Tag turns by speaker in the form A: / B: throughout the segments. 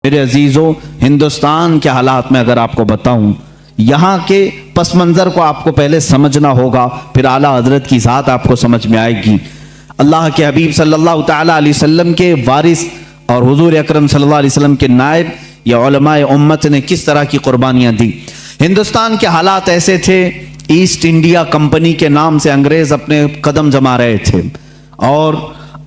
A: میرے عزیزوں، ہندوستان کے حالات میں اگر آپ کو بتاؤں، یہاں کے پس منظر کو آپ کو پہلے سمجھنا ہوگا، پھر اعلیٰ حضرت کی ذات آپ کو سمجھ میں آئے گی۔ اللہ کے حبیب صلی اللہ تعالیٰ علیہ وسلم کے وارث اور حضور اکرم صلی اللہ علیہ وسلم کے نائب یا علماء امت نے کس طرح کی قربانیاں دی۔ ہندوستان کے حالات ایسے تھے، ایسٹ انڈیا کمپنی کے نام سے انگریز اپنے قدم جما رہے تھے، اور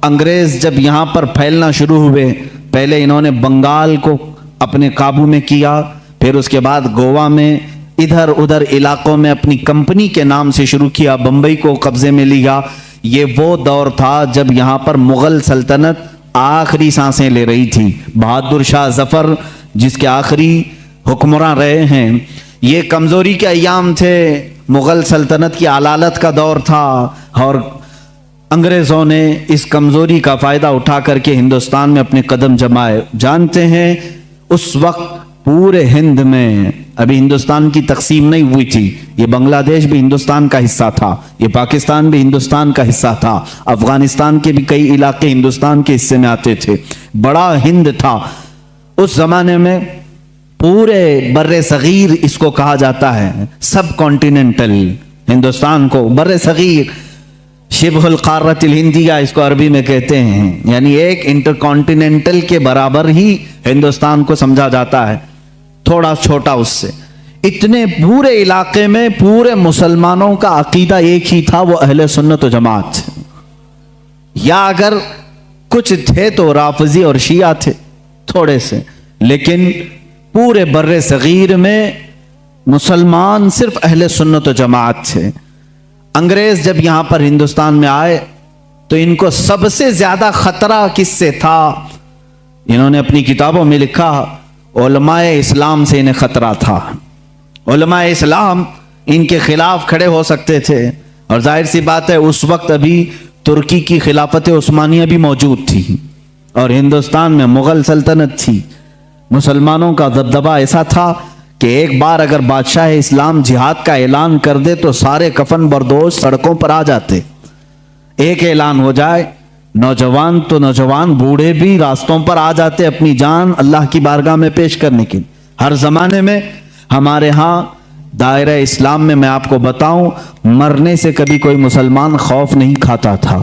A: انگریز جب یہاں پر پھیلنا شروع ہوئے، پہلے انہوں نے بنگال کو اپنے قابو میں کیا، پھر اس کے بعد گوا میں، ادھر ادھر علاقوں میں اپنی کمپنی کے نام سے شروع کیا، بمبئی کو قبضے میں لیا۔ یہ وہ دور تھا جب یہاں پر مغل سلطنت آخری سانسیں لے رہی تھی۔ بہادر شاہ ظفر جس کے آخری حکمراں رہے ہیں، یہ کمزوری کے ایام تھے، مغل سلطنت کی علالت کا دور تھا، اور انگریزوں نے اس کمزوری کا فائدہ اٹھا کر کے ہندوستان میں اپنے قدم جمائے۔ جانتے ہیں اس وقت پورے ہند میں، ابھی ہندوستان کی تقسیم نہیں ہوئی تھی، یہ بنگلہ دیش بھی ہندوستان کا حصہ تھا، یہ پاکستان بھی ہندوستان کا حصہ تھا، افغانستان کے بھی کئی علاقے ہندوستان کے حصے میں آتے تھے، بڑا ہند تھا اس زمانے میں۔ پورے بر صغیر اس کو کہا جاتا ہے، سب کانٹیننٹل ہندوستان کو، بر صغیر، شبہ القارۃ الہندیہ اس کو عربی میں کہتے ہیں، یعنی ایک انٹر کانٹیننٹل کے برابر ہی ہندوستان کو سمجھا جاتا ہے، تھوڑا چھوٹا اس سے۔ اتنے پورے علاقے میں پورے مسلمانوں کا عقیدہ ایک ہی تھا، وہ اہل سنت و جماعت، یا اگر کچھ تھے تو رافضی اور شیعہ تھے تھوڑے سے، لیکن پورے بر صغیر میں مسلمان صرف اہل سنت و جماعت تھے۔ انگریز جب یہاں پر ہندوستان میں آئے تو ان کو سب سے زیادہ خطرہ کس سے تھا؟ انہوں نے اپنی کتابوں میں لکھا، علماء اسلام سے انہیں خطرہ تھا۔ علماء اسلام ان کے خلاف کھڑے ہو سکتے تھے، اور ظاہر سی بات ہے اس وقت ابھی ترکی کی خلافت عثمانیہ بھی موجود تھی، اور ہندوستان میں مغل سلطنت تھی۔ مسلمانوں کا دبدبہ ایسا تھا کہ ایک بار اگر بادشاہ اسلام جہاد کا اعلان کر دے تو سارے کفن بردوش سڑکوں پر آ جاتے۔ ایک اعلان ہو جائے، نوجوان تو نوجوان، بوڑھے بھی راستوں پر آ جاتے اپنی جان اللہ کی بارگاہ میں پیش کرنے کے لیے۔ ہر زمانے میں ہمارے ہاں دائرہ اسلام میں، میں آپ کو بتاؤں، مرنے سے کبھی کوئی مسلمان خوف نہیں کھاتا تھا۔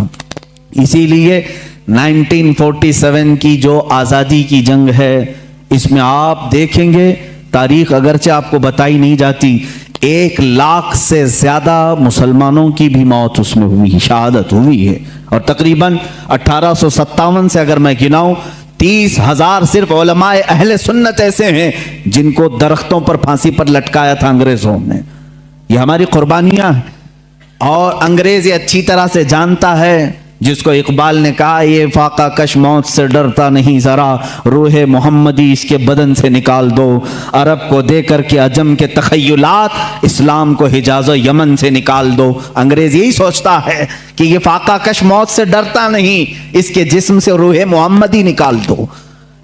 A: اسی لیے 1947 کی جو آزادی کی جنگ ہے، اس میں آپ دیکھیں گے، تاریخ اگرچہ آپ کو بتائی نہیں جاتی، 1 لاکھ سے زیادہ مسلمانوں کی بھی موت اس میں ہوئی، شہادت ہوئی ہے، اور تقریباً 1857 سے اگر میں گناؤں 30,000 صرف علماء اہل سنت ایسے ہیں جن کو درختوں پر پھانسی پر لٹکایا تھا انگریزوں نے۔ یہ ہماری قربانیاں ہیں، اور انگریز یہ اچھی طرح سے جانتا ہے، جس کو اقبال نے کہا، یہ فاقہ کش موت سے ڈرتا نہیں ذرا، روح محمدی اس کے بدن سے نکال دو، عرب کو دے کر کے عجم کے تخیلات، اسلام کو حجاز و یمن سے نکال دو۔ انگریز یہی سوچتا ہے کہ یہ فاقہ کش موت سے ڈرتا نہیں، اس کے جسم سے روح محمدی نکال دو،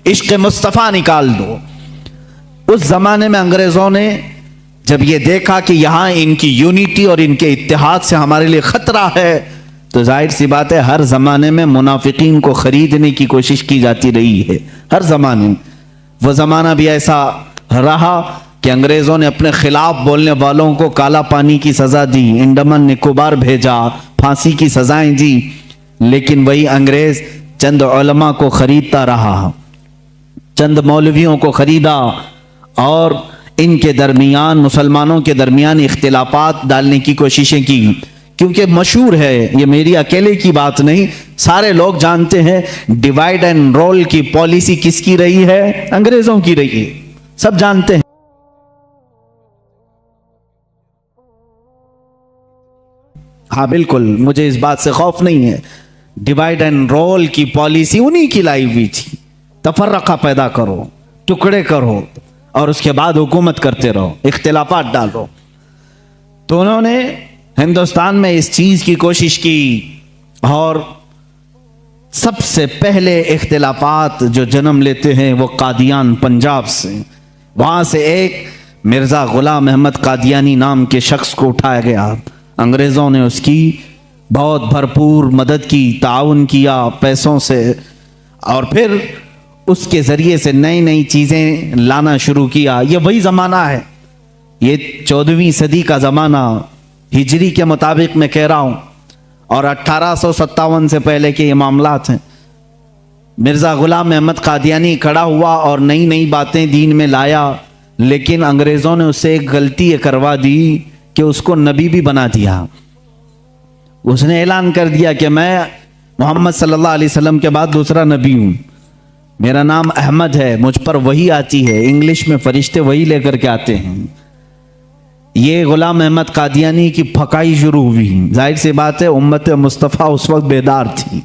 A: عشق مصطفیٰ نکال دو۔ اس زمانے میں انگریزوں نے جب یہ دیکھا کہ یہاں ان کی یونٹی اور ان کے اتحاد سے ہمارے لیے خطرہ ہے، تو ظاہر سی بات ہے ہر زمانے میں منافقین کو خریدنے کی کوشش کی جاتی رہی ہے، ہر زمانے میں۔ وہ زمانہ بھی ایسا رہا کہ انگریزوں نے اپنے خلاف بولنے والوں کو کالا پانی کی سزا دی، انڈمان نکوبار بھیجا، پھانسی کی سزائیں دی، لیکن وہی انگریز چند علماء کو خریدتا رہا، چند مولویوں کو خریدا، اور ان کے درمیان، مسلمانوں کے درمیان اختلافات ڈالنے کی کوششیں کی، کیونکہ مشہور ہے، یہ میری اکیلے کی بات نہیں، سارے لوگ جانتے ہیں ڈیوائیڈ اینڈ رول کی پالیسی کس کی رہی ہے؟ انگریزوں کی رہی ہے، سب جانتے ہیں۔ ہاں بالکل، مجھے اس بات سے خوف نہیں ہے، ڈیوائیڈ اینڈ رول کی پالیسی انہی کی لائی ہوئی تھی۔ تفرقہ پیدا کرو، ٹکڑے کرو، اور اس کے بعد حکومت کرتے رہو، اختلافات ڈالو۔ تو انہوں نے ہندوستان میں اس چیز کی کوشش کی، اور سب سے پہلے اختلافات جو جنم لیتے ہیں وہ قادیان پنجاب سے، وہاں سے ایک مرزا غلام احمد قادیانی نام کے شخص کو اٹھایا گیا۔ انگریزوں نے اس کی بہت بھرپور مدد کی، تعاون کیا پیسوں سے، اور پھر اس کے ذریعے سے نئی نئی چیزیں لانا شروع کیا. یہ وہی زمانہ ہے، یہ 14ویں صدی کا زمانہ ہجری کے مطابق میں کہہ رہا ہوں، اور 1857 سے پہلے کے یہ معاملات ہیں. مرزا غلام احمد قادیانی کھڑا ہوا اور نئی نئی باتیں دین میں لایا، لیکن انگریزوں نے اس سے ایک غلطی یہ کروا دی کہ اس کو نبی بھی بنا دیا. اس نے اعلان کر دیا کہ میں محمد صلی اللہ علیہ وسلم کے بعد دوسرا نبی ہوں، میرا نام احمد ہے، مجھ پر وحی آتی ہے، انگلش میں فرشتے وحی لے کر کے آتے ہیں. یہ غلام احمد قادیانی کی پھکائی شروع ہوئی. ظاہر سی بات ہے امت مصطفیٰ اس وقت بیدار تھی،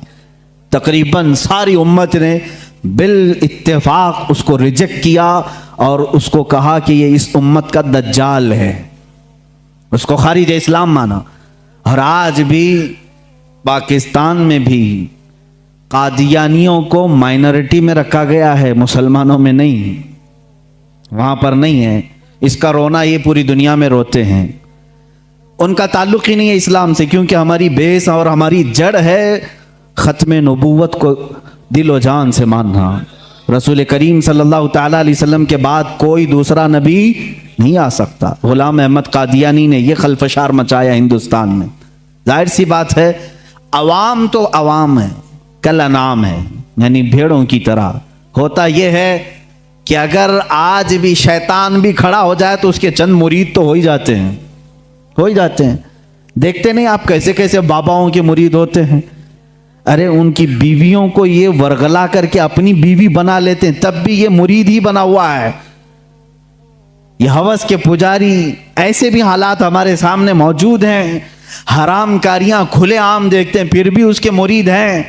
A: تقریباً ساری امت نے بالاتفاق اس کو ریجیکٹ کیا اور اس کو کہا کہ یہ اس امت کا دجال ہے، اس کو خارج اسلام مانا. اور آج بھی پاکستان میں بھی قادیانیوں کو مائنورٹی میں رکھا گیا ہے، مسلمانوں میں نہیں، وہاں پر نہیں ہے. اس کا رونا یہ پوری دنیا میں روتے ہیں. ان کا تعلق ہی نہیں ہے اسلام سے، کیونکہ ہماری بیس اور ہماری جڑ ہے ختم نبوت کو دل و جان سے ماننا. رسول کریم صلی اللہ تعالیٰ علیہ وسلم کے بعد کوئی دوسرا نبی نہیں آ سکتا. غلام احمد قادیانی نے یہ خلفشار مچایا ہندوستان میں. ظاہر سی بات ہے عوام تو عوام ہے، کل انعام ہے، یعنی بھیڑوں کی طرح. ہوتا یہ ہے کہ اگر آج بھی شیطان بھی کھڑا ہو جائے تو اس کے چند مرید تو ہو ہی جاتے ہیں. دیکھتے نہیں آپ کیسے کیسے باباؤں کے مرید ہوتے ہیں. ارے ان کی بیویوں کو یہ ورغلا کر کے اپنی بیوی بنا لیتے ہیں، تب بھی یہ مرید ہی بنا ہوا ہے. یہ ہوس کے پجاری. ایسے بھی حالات ہمارے سامنے موجود ہیں، حرام کاریاں کھلے عام دیکھتے ہیں پھر بھی اس کے مرید ہیں.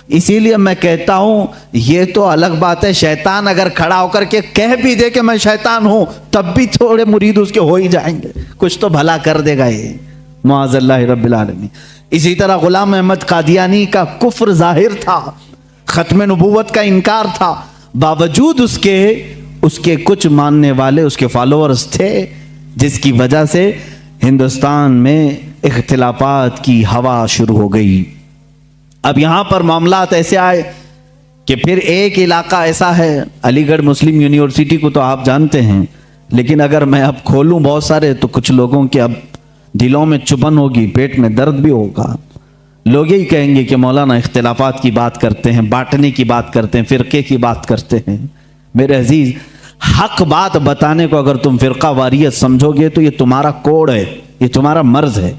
A: اسی لیے میں کہتا ہوں یہ تو الگ بات ہے، شیطان اگر کھڑا ہو کر کے کہہ بھی دے کہ میں شیطان ہوں تب بھی تھوڑے مرید اس کے ہو ہی جائیں گے، کچھ تو بھلا کر دے گا یہ، معاذ اللہ رب العالمین. اسی طرح غلام احمد قادیانی کا کفر ظاہر تھا، ختم نبوت کا انکار تھا، باوجود اس کے کچھ ماننے والے اس کے فالوورز تھے، جس کی وجہ سے ہندوستان میں اختلافات کی ہوا شروع ہو گئی. اب یہاں پر معاملات ایسے آئے کہ پھر ایک علاقہ ایسا ہے، علی گڑھ مسلم یونیورسٹی کو تو آپ جانتے ہیں، لیکن اگر میں اب کھولوں بہت سارے تو کچھ لوگوں کے اب دلوں میں چبھن ہوگی، پیٹ میں درد بھی ہوگا. لوگ یہی کہیں گے کہ مولانا اختلافات کی بات کرتے ہیں، بانٹنے کی بات کرتے ہیں، فرقے کی بات کرتے ہیں. میرے عزیز، حق بات بتانے کو اگر تم فرقہ واریت سمجھو گے تو یہ تمہارا کوڑ ہے، یہ تمہارا مرض ہے.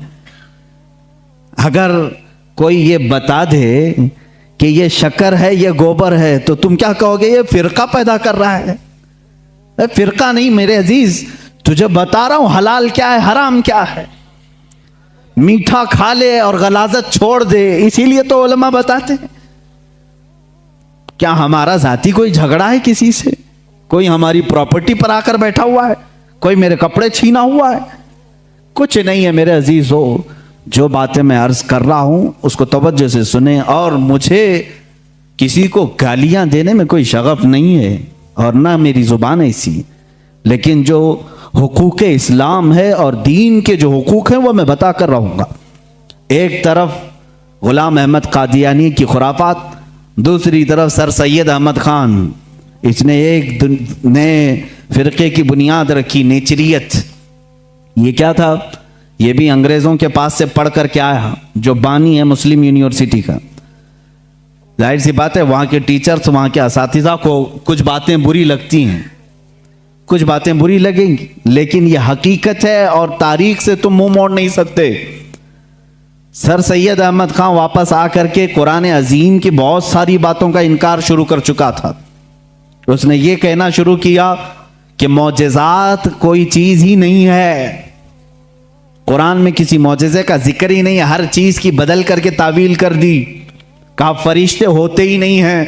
A: اگر کوئی یہ بتا دے کہ یہ شکر ہے یہ گوبر ہے تو تم کیا کہو گے؟ یہ فرقہ پیدا کر رہا ہے. فرقہ نہیں میرے عزیز، تجھے بتا رہا ہوں حلال کیا ہے حرام کیا ہے. میٹھا کھا لے اور غلاظت چھوڑ دے، اسی لیے تو علماء بتاتے ہیں. کیا ہمارا ذاتی کوئی جھگڑا ہے کسی سے؟ کوئی ہماری پراپرٹی پر آ کر بیٹھا ہوا ہے؟ کوئی میرے کپڑے چھینا ہوا ہے؟ کچھ نہیں ہے میرے عزیز. ہو جو باتیں میں عرض کر رہا ہوں اس کو توجہ سے سنیں، اور مجھے کسی کو گالیاں دینے میں کوئی شغف نہیں ہے اور نہ میری زبان ایسی، لیکن جو حقوق اسلام ہے اور دین کے جو حقوق ہیں وہ میں بتا کر رہوں گا. ایک طرف غلام احمد قادیانی کی خرافات، دوسری طرف سر سید احمد خان، اس نے ایک نئے فرقے کی بنیاد رکھی، نیچریت. یہ کیا تھا؟ یہ بھی انگریزوں کے پاس سے پڑھ کر کے آیا، جو بانی ہے مسلم یونیورسٹی کا. ظاہر سی بات ہے وہاں کے ٹیچرز، وہاں کے اساتذہ کو کچھ باتیں بری لگتی ہیں، کچھ باتیں بری لگیں گی، لیکن یہ حقیقت ہے اور تاریخ سے تم منہ موڑ نہیں سکتے. سر سید احمد خان واپس آ کر کے قرآن عظیم کی بہت ساری باتوں کا انکار شروع کر چکا تھا. اس نے یہ کہنا شروع کیا کہ معجزات کوئی چیز ہی نہیں ہے، قرآن میں کسی معجزے کا ذکر ہی نہیں ہے، ہر چیز کی بدل کر کے تعویل کر دی. کہا فرشتے ہوتے ہی نہیں ہیں،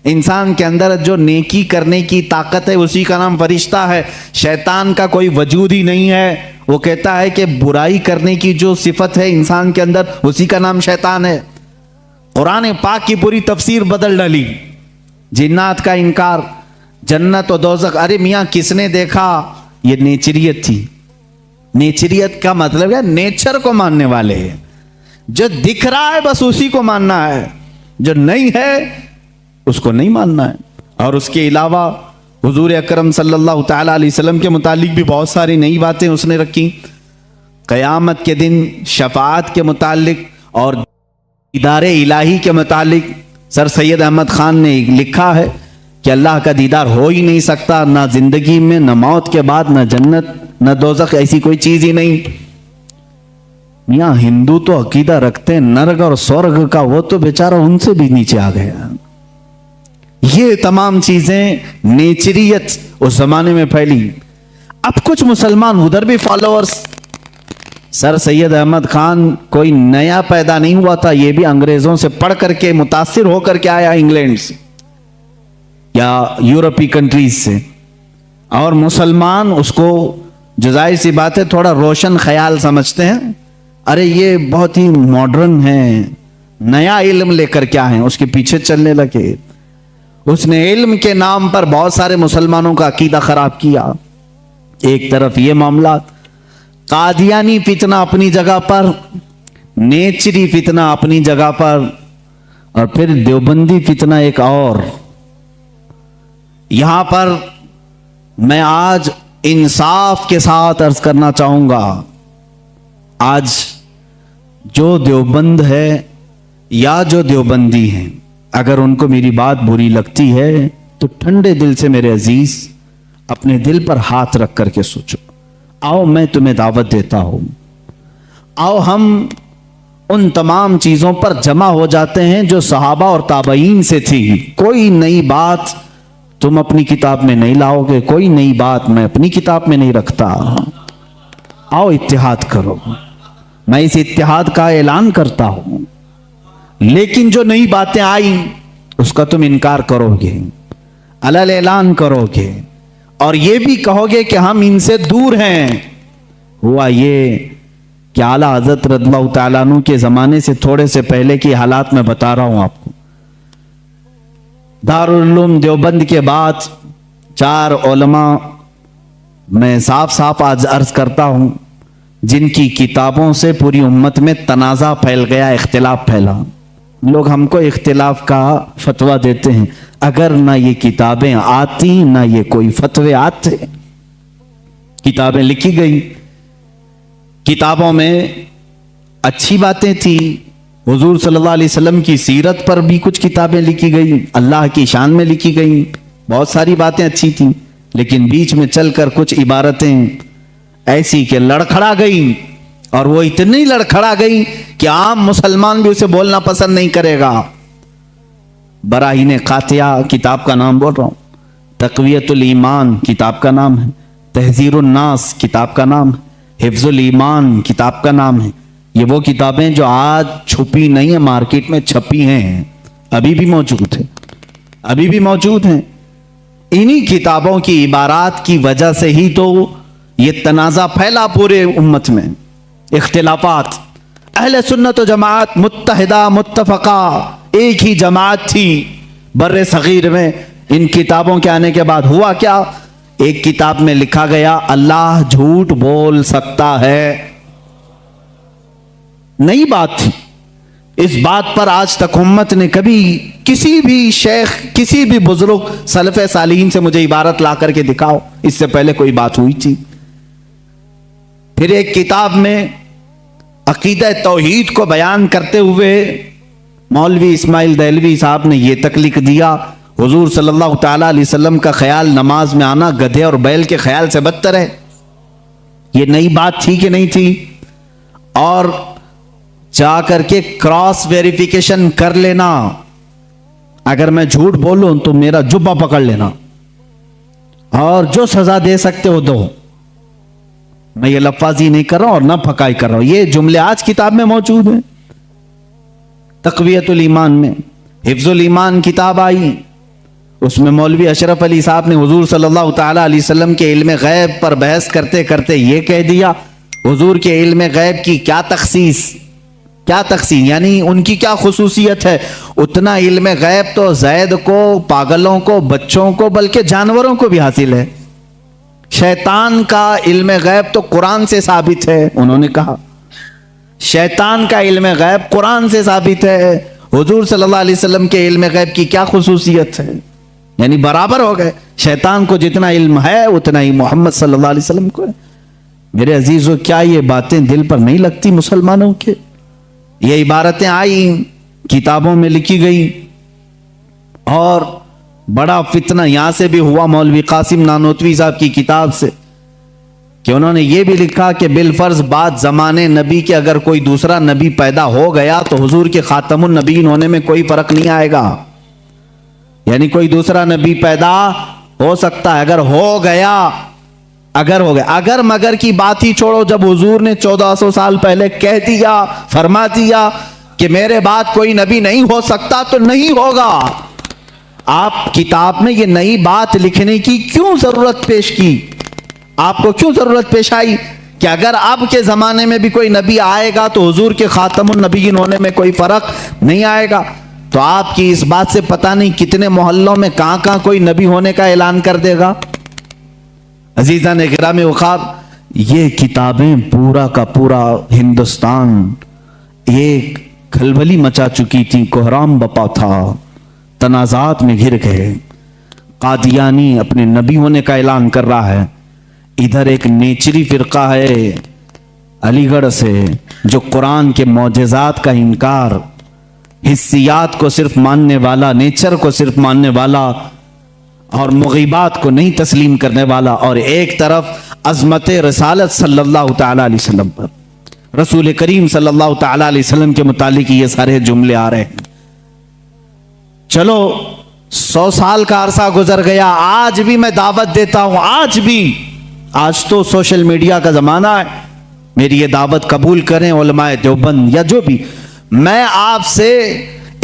A: انسان کے اندر جو نیکی کرنے کی طاقت ہے اسی کا نام فرشتہ ہے. شیطان کا کوئی وجود ہی نہیں ہے، وہ کہتا ہے کہ برائی کرنے کی جو صفت ہے انسان کے اندر اسی کا نام شیطان ہے. قرآن پاک کی پوری تفسیر بدل ڈالی. جنات کا انکار، جنت و دوزخ. ارے میاں کس نے دیکھا؟ یہ نیچریت تھی. نیچریت کا مطلب ہے نیچر کو ماننے والے ہیں. جو دکھ رہا ہے بس اسی کو ماننا ہے، جو نہیں ہے اس کو نہیں ماننا ہے. اور اس کے علاوہ حضور اکرم صلی اللہ تعالیٰ علیہ وسلم کے متعلق بھی بہت ساری نئی باتیں اس نے رکھی، قیامت کے دن شفاعت کے متعلق اور دیدار الہی کے متعلق سر سید احمد خان نے لکھا ہے کہ اللہ کا دیدار ہو ہی نہیں سکتا، نہ زندگی میں، نہ موت کے بعد، نہ جنت نہ دوزخ، ایسی کوئی چیز ہی نہیں۔ میاں ہندو تو عقیدہ رکھتے ہیں نرگ اور سورگ کا، وہ تو بیچارہ ان سے بھی نیچے آ گیا۔ یہ تمام چیزیں نیچریت اس زمانے میں پھیلی۔ اب کچھ مسلمان ادھر بھی فالوورز، سر سید احمد خان کوئی نیا پیدا نہیں ہوا تھا، یہ بھی انگریزوں سے پڑھ کر کے متاثر ہو کر کے آیا، انگلینڈ سے یا یورپی کنٹریز سے، اور مسلمان اس کو جو ظاہر سی بات ہے تھوڑا روشن خیال سمجھتے ہیں، ارے یہ بہت ہی ماڈرن ہے، نیا علم لے کر کیا ہے، اس کے پیچھے چلنے لگے۔ اس نے علم کے نام پر بہت سارے مسلمانوں کا عقیدہ خراب کیا۔ ایک طرف یہ معاملات، قادیانی فتنہ اپنی جگہ پر، نیچری فتنہ اپنی جگہ پر، اور پھر دیوبندی فتنہ ایک اور۔ یہاں پر میں آج انصاف کے ساتھ عرض کرنا چاہوں گا، آج جو دیوبند ہے یا جو دیوبندی ہیں، اگر ان کو میری بات بری لگتی ہے تو ٹھنڈے دل سے میرے عزیز اپنے دل پر ہاتھ رکھ کر کے سوچو، آؤ میں تمہیں دعوت دیتا ہوں، آؤ ہم ان تمام چیزوں پر جمع ہو جاتے ہیں جو صحابہ اور تابعین سے تھی۔ کوئی نئی بات تم اپنی کتاب میں نہیں لاؤ گے، کوئی نئی بات میں اپنی کتاب میں نہیں رکھتا۔ آؤ اتحاد کرو، میں اس اتحاد کا اعلان کرتا ہوں، لیکن جو نئی باتیں آئیں اس کا تم انکار کرو گے، علل اعلان کرو گے، اور یہ بھی کہو گے کہ ہم ان سے دور ہیں۔ ہوا یہ کہ اعلیٰ حضرت رضی اللہ تعالیٰ عنہ کے زمانے سے تھوڑے سے پہلے کی حالات میں بتا رہا ہوں آپ کو۔ دارالعلوم دیوبند کے بعد 4 علماء میں صاف صاف آج عرض کرتا ہوں جن کی کتابوں سے پوری امت میں تنازع پھیل گیا، اختلاف پھیلا۔ لوگ ہم کو اختلاف کا فتویٰ دیتے ہیں، اگر نہ یہ کتابیں آتی نہ یہ کوئی فتوے آتے۔ کتابیں لکھی گئی، کتابوں میں اچھی باتیں تھی، حضور صلی اللہ علیہ وسلم کی سیرت پر بھی کچھ کتابیں لکھی گئی، اللہ کی شان میں لکھی گئی، بہت ساری باتیں اچھی تھیں، لیکن بیچ میں چل کر کچھ عبارتیں ایسی کہ لڑکھڑا گئی، اور وہ اتنی لڑکھڑا گئی کہ عام مسلمان بھی اسے بولنا پسند نہیں کرے گا۔ براہین قاطعہ کتاب کا نام بول رہا ہوں، تقویت الایمان کتاب کا نام ہے، تحذیر الناس کتاب کا نام ہے، حفظ الایمان کتاب کا نام ہے۔ یہ وہ کتابیں جو آج چھپی نہیں ہیں، مارکیٹ میں چھپی ہیں، ابھی بھی موجود ہیں، ابھی بھی موجود ہیں۔ انہی کتابوں کی عبارات کی وجہ سے ہی تو یہ تنازع پھیلا پورے امت میں، اختلافات۔ اہل سنت و جماعت متحدہ متفقہ ایک ہی جماعت تھی بر صغیر میں۔ ان کتابوں کے آنے کے بعد ہوا کیا؟ ایک کتاب میں لکھا گیا اللہ جھوٹ بول سکتا ہے، نئی بات تھی۔ اس بات پر آج تک امت نے کبھی کسی بھی شیخ، کسی بھی بزرگ سلف صالحین سے مجھے عبارت لا کر کے دکھاؤ اس سے پہلے کوئی بات ہوئی تھی؟ پھر ایک کتاب میں عقیدہ توحید کو بیان کرتے ہوئے مولوی اسماعیل دہلوی صاحب نے یہ تک لکھ دیا، حضور صلی اللہ تعالیٰ علیہ وسلم کا خیال نماز میں آنا گدھے اور بیل کے خیال سے بدتر ہے۔ یہ نئی بات تھی کہ نہیں تھی؟ اور جا کر کے کراس ویریفیکیشن کر لینا، اگر میں جھوٹ بولوں تو میرا جبہ پکڑ لینا، اور جو سزا دے سکتے ہو دو۔ میں یہ لفاظی نہیں کر رہا ہوں اور نہ پھکائی کر رہا ہوں، یہ جملے آج کتاب میں موجود ہیں۔ تقویت الایمان میں حفظ الایمان کتاب آئی، اس میں مولوی اشرف علی صاحب نے حضور صلی اللہ تعالیٰ علیہ وسلم کے علم غیب پر بحث کرتے کرتے یہ کہہ دیا، حضور کے علم غیب کی کیا تخصیص، کیا تقسیم، یعنی ان کی کیا خصوصیت ہے؟ اتنا علم غیب تو زید کو، پاگلوں کو، بچوں کو، بلکہ جانوروں کو بھی حاصل ہے۔ شیطان کا علم غیب تو قرآن سے ثابت ہے، انہوں نے کہا شیطان کا علم غیب قرآن سے ثابت ہے، حضور صلی اللہ علیہ وسلم کے علم غیب کی کیا خصوصیت ہے؟ یعنی برابر ہو گئے. شیطان کو جتنا علم ہے اتنا ہی محمد صلی اللہ علیہ وسلم کو ہے. میرے عزیزو، کیا یہ باتیں دل پر نہیں لگتی مسلمانوں کے؟ یہ عبارتیں آئی کتابوں میں لکھی گئی اور بڑا فتنہ یہاں سے بھی ہوا مولوی قاسم نانوتوی صاحب کی کتاب سے کہ انہوں نے یہ بھی لکھا کہ بالفرض بعد زمانے نبی کے اگر کوئی دوسرا نبی پیدا ہو گیا تو حضور کے خاتم النبیین ہونے میں کوئی فرق نہیں آئے گا. یعنی کوئی دوسرا نبی پیدا ہو سکتا ہے اگر ہو گیا. اگر مگر کی بات ہی چھوڑو، جب حضور نے 1400 سال پہلے کہہ دیا، فرما دیا کہ میرے بعد کوئی نبی نہیں ہو سکتا تو نہیں ہوگا. آپ کتاب میں یہ نئی بات لکھنے کی کیوں ضرورت پیش کی؟ آپ کو کیوں ضرورت پیش آئی کہ اگر اب کے زمانے میں بھی کوئی نبی آئے گا تو حضور کے خاتم النبیین ہونے میں کوئی فرق نہیں آئے گا؟ تو آپ کی اس بات سے پتہ نہیں کتنے محلوں میں کہاں کوئی نبی ہونے کا اعلان کر دے گا. عزیزان گرامی وقار، یہ کتابیں پورا کا پورا ہندوستان ایک کھلبلی مچا چکی تھی، کوہرام بپا تھا، تنازعات میں گھر گئے. قادیانی اپنے نبی ہونے کا اعلان کر رہا ہے، ادھر ایک نیچری فرقہ ہے علی گڑھ سے جو قرآن کے معجزات کا انکار، حسیات کو صرف ماننے والا، نیچر کو صرف ماننے والا اور مغیبات کو نہیں تسلیم کرنے والا، اور ایک طرف عظمت رسالت صلی اللہ تعالی علیہ وسلم پر، رسول کریم صلی اللہ تعالی علیہ وسلم کے متعلق یہ سارے جملے آ رہے ہیں. چلو 100 سال کا عرصہ گزر گیا، آج بھی میں دعوت دیتا ہوں، آج تو سوشل میڈیا کا زمانہ ہے، میری یہ دعوت قبول کریں علماء دیوبند یا جو بھی، میں آپ سے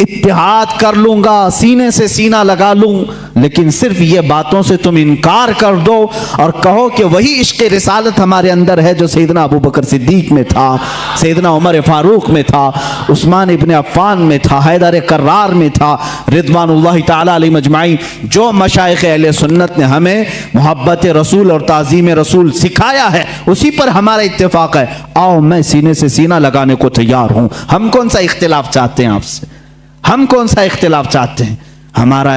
A: اتحاد کر لوں گا، سینے سے سینہ لگا لوں، لیکن صرف یہ باتوں سے تم انکار کر دو اور کہو کہ وہی عشق رسالت ہمارے اندر ہے جو سیدنا ابو بکر صدیق میں تھا، سیدنا عمر فاروق میں تھا، عثمان ابن عفان میں تھا، حیدر کرار میں تھا، رضوان اللہ تعالی علیہ مجمعین. جو مشائخ اہل سنت نے ہمیں محبت رسول اور تعظیم رسول سکھایا ہے اسی پر ہمارا اتفاق ہے. آؤ، میں سینے سے سینہ لگانے کو تیار ہوں. ہم کون سا اختلاف چاہتے ہیں آپ سے؟ ہم کون سا اختلاف چاہتے ہیں؟ ہمارا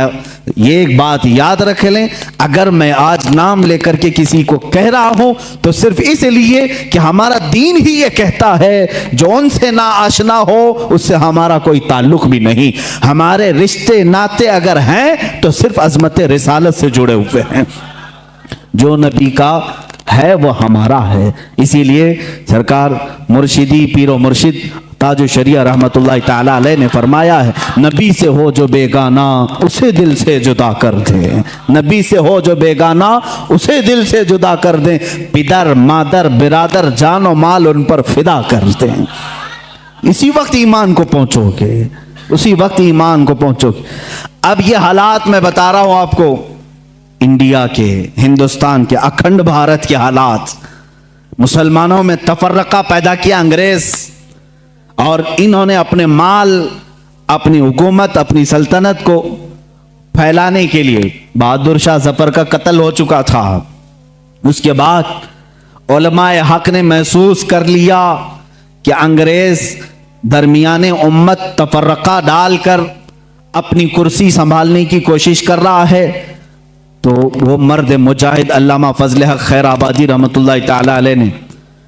A: یہ ایک بات یاد رکھ لیں، اگر میں آج نام لے کر کے کسی کو کہہ رہا ہوں تو صرف اس لیے کہ ہمارا دین ہی یہ کہتا ہے جو ان سے نا آشنا ہو اس سے ہمارا کوئی تعلق بھی نہیں. ہمارے رشتے ناتے اگر ہیں تو صرف عظمت رسالت سے جڑے ہوئے ہیں. جو نبی کا ہے وہ ہمارا ہے. اسی لیے سرکار مرشدی پیر و مرشد تاج الشریعہ رحمت اللہ تعالی علیہ نے فرمایا ہے، نبی سے ہو جو بیگانہ اسے دل سے جدا کر دیں. نبی سے ہو جو بیگانہ اسے دل سے جدا کر دیں. پدر مادر برادر جان و مال ان پر فدا کر دیں. اسی وقت ایمان کو پہنچو گے، اسی وقت ایمان کو پہنچو گے. اب یہ حالات میں بتا رہا ہوں آپ کو، انڈیا کے، ہندوستان کے، اکھنڈ بھارت کے حالات، مسلمانوں میں تفرقہ پیدا کیا انگریز، اور انہوں نے اپنے مال، اپنی حکومت، اپنی سلطنت کو پھیلانے کے لیے، بہادر شاہ ظفر کا قتل ہو چکا تھا. اس کے بعد علماء حق نے محسوس کر لیا کہ انگریز درمیان امت تفرقہ ڈال کر اپنی کرسی سنبھالنے کی کوشش کر رہا ہے. تو وہ مرد مجاہد علامہ فضل حق خیر آبادی رحمت اللہ تعالی علیہ نے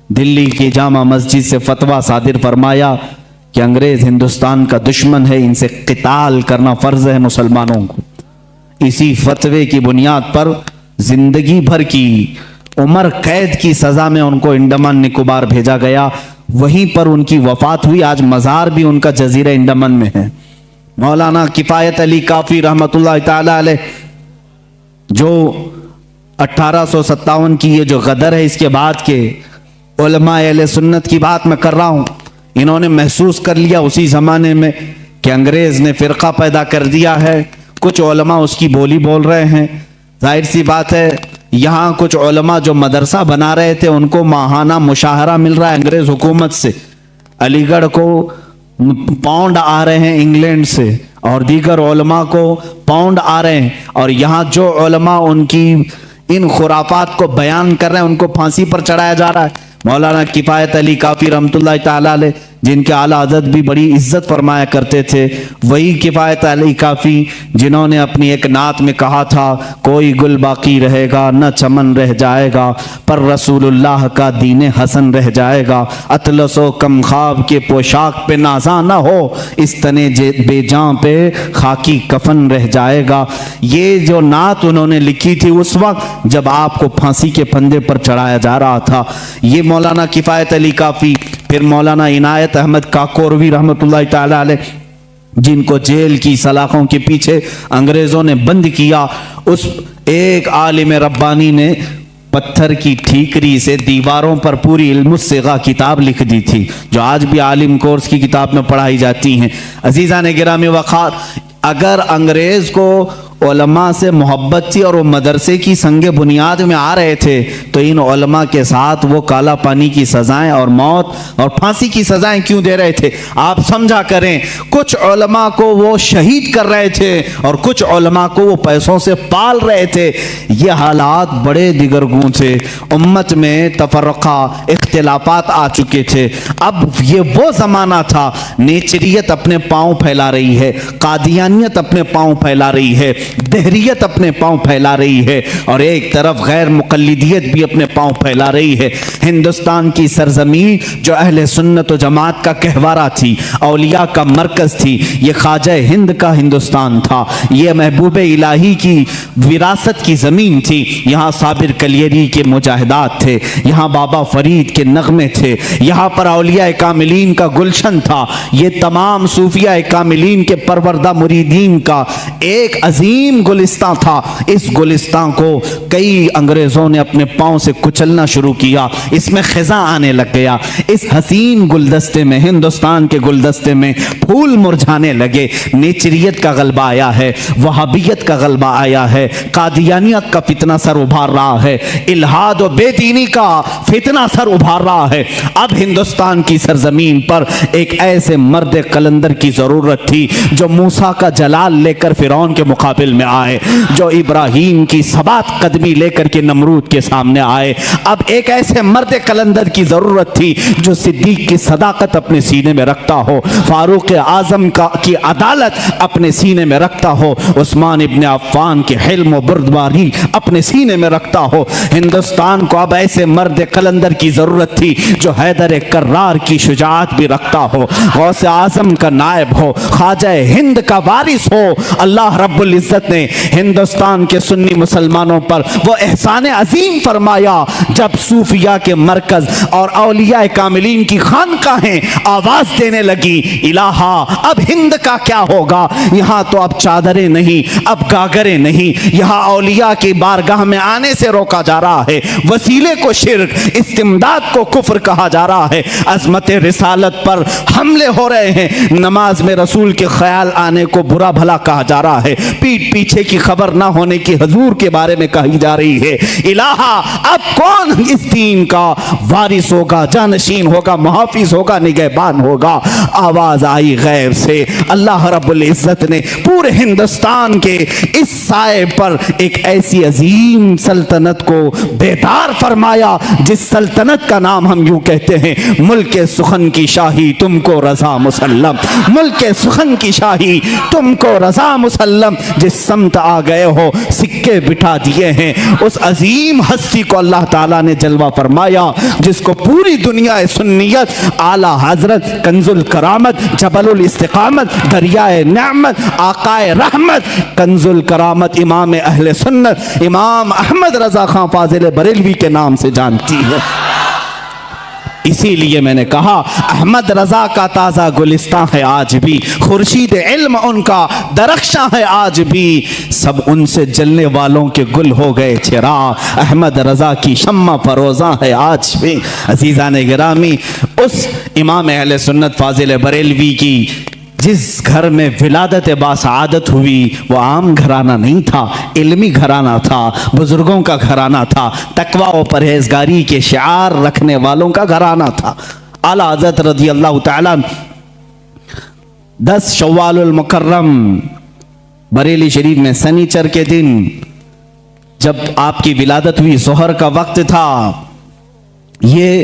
A: دلی کی جامع مسجد سے فتویٰ صادر فرمایا کہ انگریز ہندوستان کا دشمن ہے، ان سے قتال کرنا فرض ہے مسلمانوں کو. اسی فتوے کی بنیاد پر زندگی بھر کی عمر قید کی سزا میں ان کو انڈمان نکوبار بھیجا گیا. وہیں پر ان کی وفات ہوئی. آج مزار بھی ان کا جزیرہ انڈمان میں ہے. مولانا کفایت علی کافی رحمت اللہ تعالی علیہ جو 1857 کی یہ جو غدر ہے، اس کے بعد کے علماء اہل سنت کی بات میں کر رہا ہوں، انہوں نے محسوس کر لیا اسی زمانے میں کہ انگریز نے فرقہ پیدا کر دیا ہے. کچھ علماء اس کی بولی بول رہے ہیں. ظاہر سی بات ہے یہاں کچھ علماء جو مدرسہ بنا رہے تھے ان کو ماہانہ مشاہرہ مل رہا ہے انگریز حکومت سے. علی گڑھ کو پاؤنڈ آ رہے ہیں انگلینڈ سے، اور دیگر علماء کو پاؤنڈ آ رہے ہیں، اور یہاں جو علماء ان کی ان خرافات کو بیان کر رہے ہیں ان کو پھانسی پر چڑھایا جا رہا ہے. مولانا کفایت علی کافی رحمت اللہ تعالی علیہ جن کے اعلیٰ حضرت بھی بڑی عزت فرمایا کرتے تھے، وہی کفایت علی کافی جنہوں نے اپنی ایک نعت میں کہا تھا، کوئی گل باقی رہے گا نہ چمن رہ جائے گا، پر رسول اللہ کا دین حسن رہ جائے گا، اطلس و کم خواب کے پوشاک پہ نازاں نہ ہو، اس تنے بے جان پہ خاکی کفن رہ جائے گا۔ یہ جو نعت انہوں نے لکھی تھی اس وقت جب آپ کو پھانسی کے پھندے پر چڑھایا جا رہا تھا، یہ مولانا کفایت علی کافی، پھر مولانا عنایت احمد کاکوروی رحمۃ اللہ تعالی علیہ، جن کو جیل کی سلاخوں کے پیچھے انگریزوں نے بند کیا، اس ایک عالم ربانی نے پتھر کی ٹھیکری سے دیواروں پر پوری علم الصیغہ کتاب لکھ دی تھی، جو آج بھی عالم کورس کی کتاب میں پڑھائی جاتی ہیں۔ عزیزان گرامی وقار، اگر انگریز کو علماء سے محبت تھی اور وہ مدرسے کی سنگ بنیاد میں آ رہے تھے تو ان علماء کے ساتھ وہ کالا پانی کی سزائیں اور موت اور پھانسی کی سزائیں کیوں دے رہے تھے؟ آپ سمجھا کریں، کچھ علماء کو وہ شہید کر رہے تھے اور کچھ علماء کو وہ پیسوں سے پال رہے تھے۔ یہ حالات بڑے دیگرگوں تھے، امت میں تفرقہ، اختلافات آ چکے تھے۔ اب یہ وہ زمانہ تھا، نیچریت اپنے پاؤں پھیلا رہی ہے، قادیانیت اپنے پاؤں پھیلا رہی ہے، دہریت اپنے پاؤں پھیلا رہی ہے، اور ایک طرف غیر مقلدیت بھی اپنے پاؤں پھیلا رہی ہے۔ ہندوستان کی سرزمین جو اہل سنت و جماعت کا گہوارہ تھی، اولیاء کا مرکز تھی، یہ خواجہ ہند کا ہندوستان تھا، یہ محبوب الہی کی وراثت کی زمین تھی۔ یہاں صابر کلیری کے مجاہدات تھے، یہاں بابا فرید کے نغمے تھے، یہاں پر اولیاء کاملین کا گلشن تھا، یہ تمام صوفیاء کاملین کے پروردہ مریدین کا ایک عظیم گلستان تھا۔ اس گلستان کو کئی انگریزوں نے اپنے پاؤں سے کچلنا شروع کیا، اس میں خزاں آنے لگ گیا، اس حسین گلدستے میں، ہندوستان کے گلدستے میں پھول مرجھانے لگے۔ نیچریت کا غلبہ آیا ہے، وہابیت کا غلبہ آیا ہے، قادیانیت کا فتنہ سر ابھار رہا ہے، الہاد و بے دینی کا فتنہ سر ابھار رہا ہے۔ اب ہندوستان کی سرزمین پر ایک ایسے مرد قلندر کی ضرورت تھی جو موسیٰ کا جلال لے کر فرعون کے مقابل میں آئے، جو ابراہیم کی ثبات قدمی لے کر کے نمرود کے سامنے آئے۔ اب ایک ایسے مرد قلندر کی ضرورت تھی جو صدیق کی صداقت اپنے سینے میں رکھتا ہو، فاروق اعظم کی عدالت اپنے سینے میں رکھتا ہو، عثمان ابن عفان کے حلم و بردباری اپنے سینے میں رکھتا ہو۔ ہندوستان کو اب ایسے مرد قلندر کی ضرورت تھی جو حیدر کرار کی شجاعت بھی رکھتا ہو، غوث اعظم کا نائب ہو، خواجہ ہند کا وارث ہو۔ اللہ رب العزت نے ہندوستان کے سنی مسلمانوں پر وہ احسان عظیم فرمایا جب صوفیاء کے مرکز اور اولیاء کاملین کی خانقاہیں آواز دینے لگی، الہا اب ہند کا کیا ہوگا؟ یہاں تو اب چادریں نہیں، اب گاگریں نہیں، یہاں اولیاء کی بارگاہ میں آنے سے روکا جا رہا ہے، وسیلے کو شرک، استمداد کو کفر کہا جا رہا ہے، عظمت رسالت پر حملے ہو رہے ہیں، نماز میں رسول کے خیال آنے کو برا بھلا کہا جا رہا ہے، پیٹ پیچھے کی خبر نہ ہونے کی حضور کے بارے میں کہی جا رہی ہے۔ الہا اب کون اس دین کا وارث ہوگا، جانشین ہوگا، محافظ ہوگا، نگہبان ہوگا؟ آواز آئی غیب سے، اللہ رب العزت نے پورے ہندوستان کے اس سائے پر ایک ایسی عظیم سلطنت کو بیدار فرمایا جس سلطنت کا نام ہم یوں کہتے ہیں، ملک سخن کی شاہی تم کو رضا مسلم، ملک سخن کی شاہی تم کو رضا مسلم، جس سمت آ گئے ہو سکے بٹھا دیے ہیں۔ اس عظیم ہستی کو اللہ تعالیٰ نے جلوہ فرمایا جس کو پوری دنیا سنیت، اعلیٰ حضرت کنز الکرامت، جبل الاستقامت، دریائے نعمت، آقائے رحمت، کنز الکرامت امام اہل سنت امام احمد رضا خان فاضل بریلوی کے نام سے جانتی ہے۔ اسی لیے میں نے کہا احمد رضا کا تازہ گلستان ہے آج بھی، خورشید علم ان کا درخشاں ہے آج بھی، سب ان سے جلنے والوں کے گل ہو گئے چراغ، احمد رضا کی شمع فروزاں ہے آج بھی۔ عزیزان گرامی، اس امام اہل سنت فاضل بریلوی کی جس گھر میں ولادت باسعادت ہوئی وہ عام گھرانہ نہیں تھا، علمی گھرانہ تھا، بزرگوں کا گھرانہ تھا، تقوی و پرہیزگاری کے شعار رکھنے والوں کا گھرانہ تھا۔ اعلیٰ حضرت رضی اللہ تعالیٰ 10 شوال المکرم بریلی شریف میں سنیچر کے دن جب آپ کی ولادت ہوئی، ظہر کا وقت تھا، یہ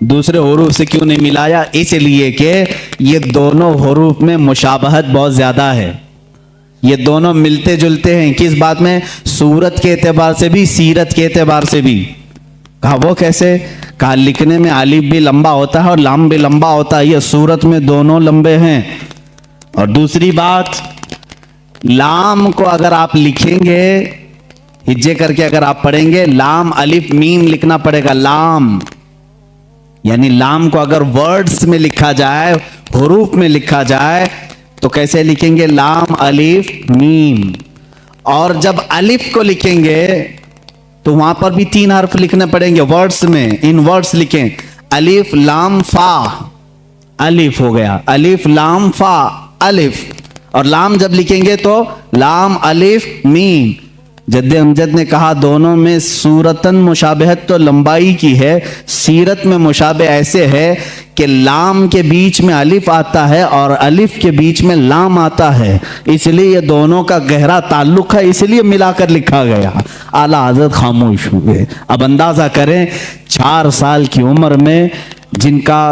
A: دوسرے حروف سے کیوں نہیں ملایا؟ اس لیے کہ یہ دونوں حروف میں مشابہت بہت زیادہ ہے، یہ دونوں ملتے جلتے ہیں۔ کس بات میں؟ صورت کے اعتبار سے بھی، سیرت کے اعتبار سے بھی۔ کہا وہ کیسے؟ کہا لکھنے میں الف بھی لمبا ہوتا ہے اور لام بھی لمبا ہوتا ہے، یہ صورت میں دونوں لمبے ہیں۔ اور دوسری بات، لام کو اگر آپ لکھیں گے ہجے کر کے، اگر آپ پڑھیں گے لام الف میم لکھنا پڑے گا، لام یعنی لام کو اگر ورڈز میں لکھا جائے، حروف میں لکھا جائے تو کیسے لکھیں گے؟ لام الف میم۔ اور جب الف کو لکھیں گے تو وہاں پر بھی 3 حرف لکھنے پڑیں گے ورڈز میں، ان ورڈز لکھیں الف لام فا، الف ہو گیا، الف لام فا الف، اور لام جب لکھیں گے تو لام الف میم۔ جد امجد نے کہا دونوں میں صورتاً مشابہت تو لمبائی کی ہے، سیرت میں مشابہ ایسے ہے کہ لام کے بیچ میں الف آتا ہے اور الف کے بیچ میں لام آتا ہے، اس لیے یہ دونوں کا گہرا تعلق ہے، اس لیے ملا کر لکھا گیا۔ اعلیٰ حضرت خاموش ہوئے۔ اب اندازہ کریں 4 سال کی عمر میں جن کا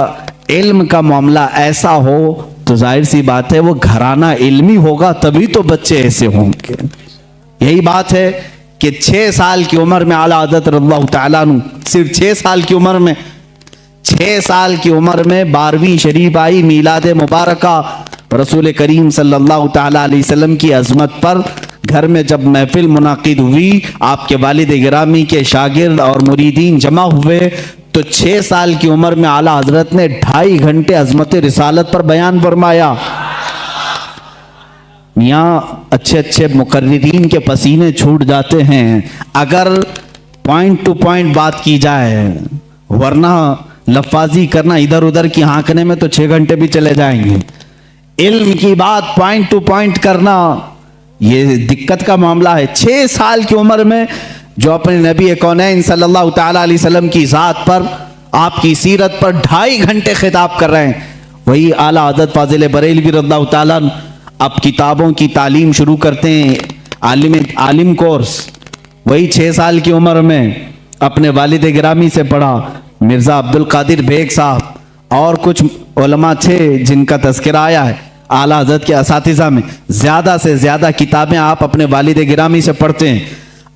A: علم کا معاملہ ایسا ہو تو ظاہر سی بات ہے وہ گھرانہ علمی ہوگا، تبھی تو بچے ایسے ہوں گے۔ یہی بات ہے کہ 6 سال کی عمر میں اعلیٰ حضرت رضی اللہ تعالیٰ عنہ، صرف 6 سال کی عمر میں، 6 سال کی عمر میں 12ویں شریف آئی میلاد مبارکہ، رسول کریم صلی اللہ تعالیٰ علیہ وسلم کی عظمت پر گھر میں جب محفل منعقد ہوئی، آپ کے والد گرامی کے شاگرد اور مریدین جمع ہوئے تو 6 سال کی عمر میں اعلیٰ حضرت نے 2.5 گھنٹے عظمت رسالت پر بیان فرمایا۔ میاں اچھے اچھے مقررین کے پسینے چھوٹ جاتے ہیں اگر پوائنٹ ٹو پوائنٹ بات کی جائے، ورنہ لفاظی کرنا ادھر ادھر کی ہانکنے میں تو 6 گھنٹے بھی چلے جائیں گے۔ علم کی بات پوائنٹ ٹو پوائنٹ کرنا یہ دقت کا معاملہ ہے۔ 6 سال کی عمر میں جو اپنے نبی کونین صلی اللہ تعالیٰ علیہ وسلم کی ذات پر، آپ کی سیرت پر 2.5 گھنٹے خطاب کر رہے ہیں، وہی اعلیٰ حضرت فاضل بریلوی رضی اللہ تعالیٰ اب کتابوں کی تعلیم شروع کرتے ہیں، عالم کورس، وہی 6 سال کی عمر میں اپنے والد گرامی سے پڑھا، مرزا عبد القادر بیگ صاحب اور کچھ علماء تھے جن کا تذکرہ آیا ہے اعلیٰ حضرت کے اساتذہ میں۔ زیادہ سے زیادہ کتابیں آپ اپنے والد گرامی سے پڑھتے ہیں۔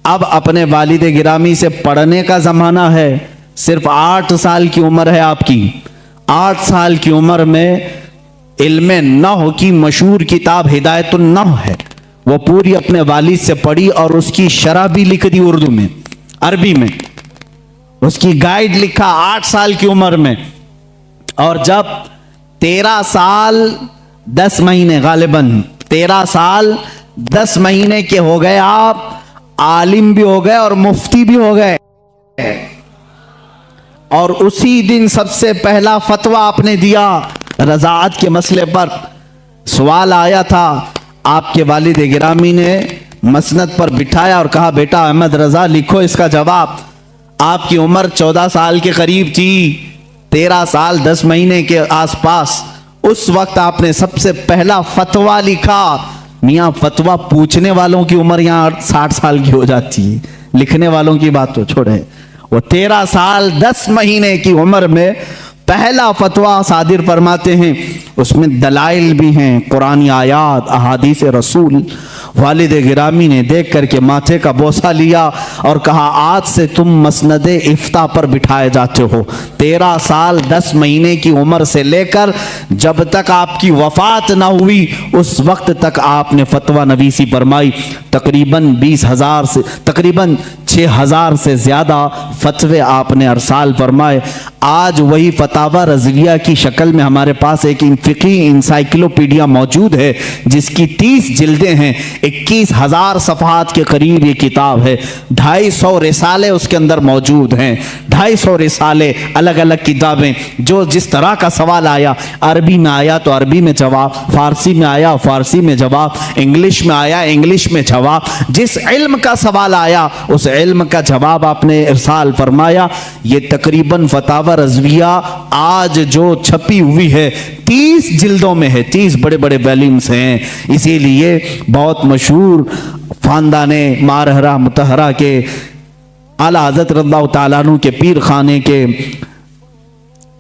A: اب اپنے والد گرامی سے پڑھنے کا زمانہ ہے، صرف 8 سال کی عمر ہے آپ کی، 8 سال کی عمر میں علم نحو کی مشہور کتاب ہدایت النحو ہے، وہ پوری اپنے والد سے پڑھی اور اس کی شرح بھی لکھ دی اردو میں، عربی میں، اس کی گائیڈ لکھا 8 سال کی عمر میں۔ اور جب 13 سال 10 مہینے، غالباً 13 سال 10 مہینے کے ہو گئے، آپ عالم بھی ہو گئے اور مفتی بھی ہو گئے، اور اسی دن سب سے پہلا فتویٰ آپ نے دیا رضاعت کے مسئلے پر۔ سوال آیا تھا، آپ کے والد گرامی نے مسند پر بٹھایا اور کہا بیٹا احمد رضا لکھو اس کا جواب۔ آپ کی عمر 14 سال کے قریب تھی، 13 سال 10 مہینے کے آس پاس، اس وقت آپ نے سب سے پہلا فتویٰ لکھا۔ میاں فتویٰ پوچھنے والوں کی عمر یہاں 60 سال کی ہو جاتی ہے، لکھنے والوں کی بات تو چھوڑے۔ وہ 13 سال 10 مہینے کی عمر میں پہلا فتویٰ صادر فرماتے ہیں، اس میں دلائل بھی ہیں، قرآنی آیات، احادیث رسول۔ والد گرامی نے دیکھ کر کے ماتھے کا بوسہ لیا اور کہا آج سے تم مسند افتاء پر بٹھائے جاتے ہو۔ 13 سال 10 مہینے کی عمر سے لے کر جب تک آپ کی وفات نہ ہوئی اس وقت تک آپ نے فتویٰ نویسی فرمائی، تقریباً 20,000 سے تقریباً 6,000 سے زیادہ فتوے آپ نے ارسال فرمائے۔ آج وہی فتاوی رضویہ کی شکل میں ہمارے پاس ایک فقہی انسائکلوپیڈیا موجود ہے جس کی 30 جلدیں ہیں، 21,000 صفحات کے قریب یہ کتاب ہے، 250 رسالے اس کے اندر موجود ہیں، 250 رسالے، الگ الگ کتابیں، جو جس طرح کا سوال آیا، عربی میں آیا تو عربی میں جواب، فارسی میں آیا فارسی میں جواب، انگلش میں آیا انگلش میں جواب، جس علم کا سوال آیا اس علم کا جواب آپ نے ارسال فرمایا۔ یہ تقریباً فتاوی رضویہ آج جو چھپی ہوئی ہے 30 جلدوں میں ہے، 30 بڑے بڑے ویلیومز ہیں۔ اسی لیے بہت مشہور خاندان مارہرہ متحرہ کے اعلیٰ حضرت رضی اللہ تعالیٰ عنہ کے پیر خانے کے